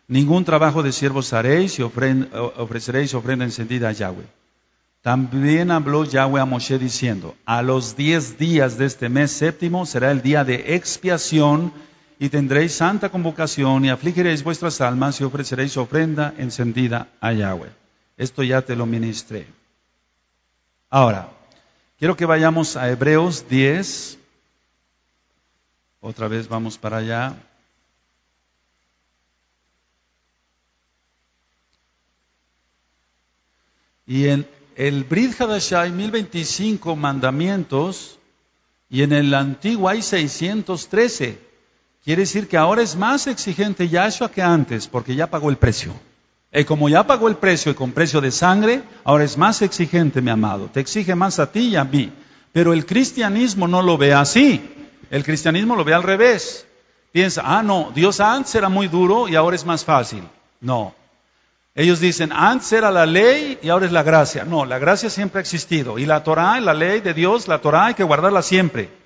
Ningún trabajo de siervos haréis y ofreceréis ofrenda encendida a Yahweh. También habló Yahweh a Moshe diciendo, a los 10 días de este mes séptimo será el día de expiación y tendréis santa convocación y afligiréis vuestras almas y ofreceréis ofrenda encendida a Yahweh. Esto ya te lo ministré. Ahora, quiero que vayamos a Hebreos 10. Otra vez vamos para allá. Y en el Brit Hadashah hay 1025 mandamientos y en el Antiguo hay 613. Quiere decir que ahora es más exigente Yahshua que antes, porque ya pagó el precio. Y como ya pagó el precio y con precio de sangre, ahora es más exigente, mi amado. Te exige más a ti y a mí. Pero el cristianismo no lo ve así. El cristianismo lo ve al revés. Piensa, no, Dios antes era muy duro y ahora es más fácil. No. Ellos dicen, antes era la ley y ahora es la gracia. No, la gracia siempre ha existido. Y la Torah, la ley de Dios, la Torah hay que guardarla siempre.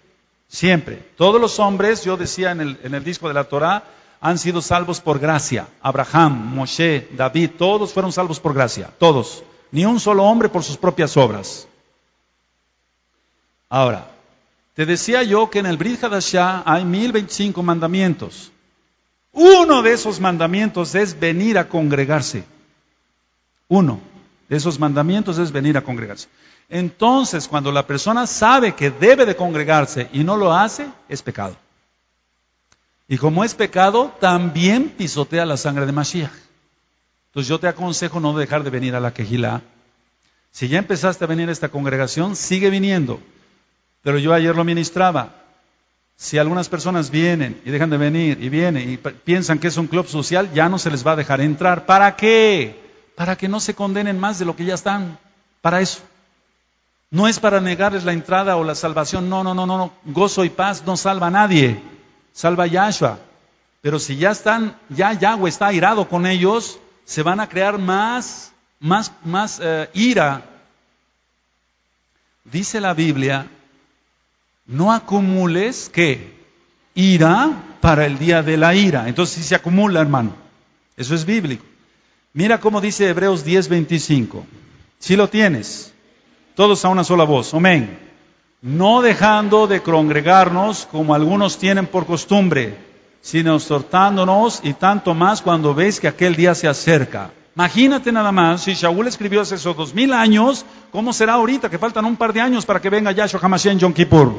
Siempre. Todos los hombres, yo decía en el disco de la Torah, han sido salvos por gracia. Abraham, Moshe, David, todos fueron salvos por gracia. Todos. Ni un solo hombre por sus propias obras. Ahora, te decía yo que en el Brit Hadashah hay 1025 mandamientos. Uno de esos mandamientos es venir a congregarse. Uno de esos mandamientos es venir a congregarse. Entonces, cuando la persona sabe que debe de congregarse y no lo hace, es pecado. Y como es pecado, también pisotea la sangre de Mashiach. Entonces yo te aconsejo no dejar de venir a la Kehilá. Si ya empezaste a venir a esta congregación, sigue viniendo. Pero yo ayer lo ministraba. Si algunas personas vienen y dejan de venir y vienen y piensan que es un club social, ya no se les va a dejar entrar. ¿Para qué? Para que no se condenen más de lo que ya están. Para eso. No es para negarles la entrada o la salvación. No. Gozo y paz no salva a nadie. Salva a Yahshua. Pero si ya están, ya Yahweh está airado con ellos, se van a crear más ira. Dice la Biblia, no acumules, ¿qué? Ira para el día de la ira. Entonces sí se acumula, hermano. Eso es bíblico. Mira cómo dice Hebreos 10:25. ¿Sí lo tienes? Todos a una sola voz. Amén. No dejando de congregarnos como algunos tienen por costumbre, sino exhortándonos y tanto más cuando veis que aquel día se acerca. Imagínate nada más, si Shaul escribió hace esos 2000 años, ¿cómo será ahorita? Que faltan un par de años para que venga Yahshua HaMashiach en Yom Kippur.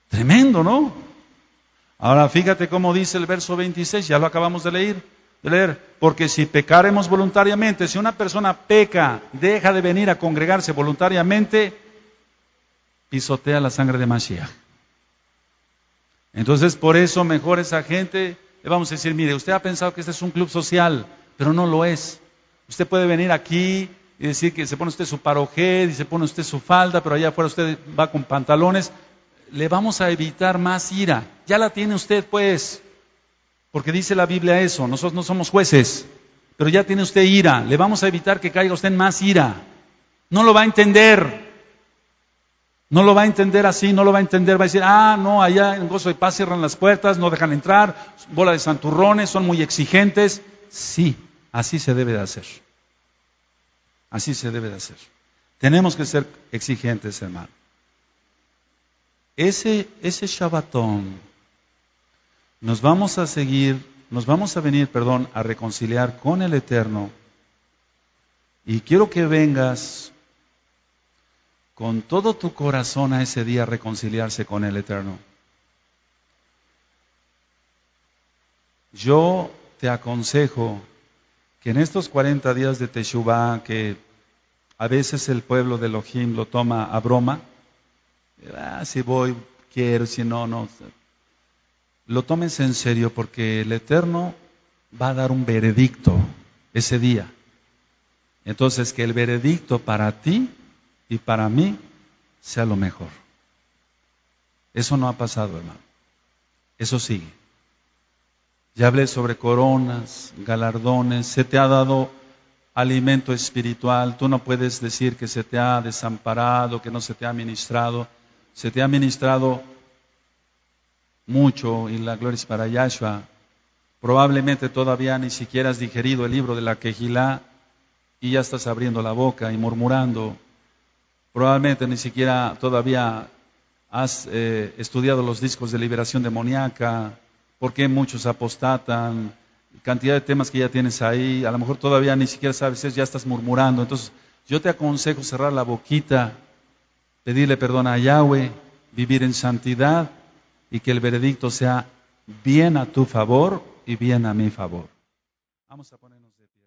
Tremendo, ¿no? Ahora fíjate cómo dice el verso 26, ya lo acabamos de leer. Porque si pecaremos voluntariamente, si una persona peca, deja de venir a congregarse voluntariamente, pisotea la sangre de Mashiach. Entonces, por eso mejor esa gente, le vamos a decir, mire, usted ha pensado que este es un club social, pero no lo es. Usted puede venir aquí y decir que se pone usted su parojé, y se pone usted su falda, pero allá afuera usted va con pantalones. Le vamos a evitar más ira. Ya la tiene usted, pues, porque dice la Biblia eso. Nosotros no somos jueces, pero ya tiene usted ira. Le vamos a evitar que caiga usted en más ira. No lo va a entender. No lo va a entender así, no lo va a entender. Va a decir, no, allá en Gozo de Paz cierran las puertas, no dejan entrar, bola de santurrones, son muy exigentes. Sí, así se debe de hacer. Así se debe de hacer. Tenemos que ser exigentes, hermano. Ese Shabbatón, nos vamos a venir, a reconciliar con el Eterno. Y quiero que vengas con todo tu corazón a ese día a reconciliarse con el Eterno. Yo te aconsejo que en estos 40 días de Teshuvah, que a veces el pueblo de Elohim lo toma a broma, si voy, quiero, si no, no. Lo tomes en serio porque el Eterno va a dar un veredicto ese día. Entonces, que el veredicto para ti y para mí sea lo mejor. Eso no ha pasado, hermano. Eso sigue. Ya hablé sobre coronas, galardones, se te ha dado alimento espiritual. Tú no puedes decir que se te ha desamparado, que no se te ha ministrado. Se te ha ministrado mucho y la gloria es para Yahshua. Probablemente todavía ni siquiera has digerido el libro de la Kehilá y ya estás abriendo la boca y murmurando. Probablemente ni siquiera todavía has estudiado los discos de liberación demoníaca, por qué muchos apostatan, cantidad de temas que ya tienes ahí, a lo mejor todavía ni siquiera sabes eso, ya estás murmurando. Entonces yo te aconsejo cerrar la boquita, pedirle perdón a Yahweh, vivir en santidad y que el veredicto sea bien a tu favor y bien a mi favor. Vamos a ponernos de pie.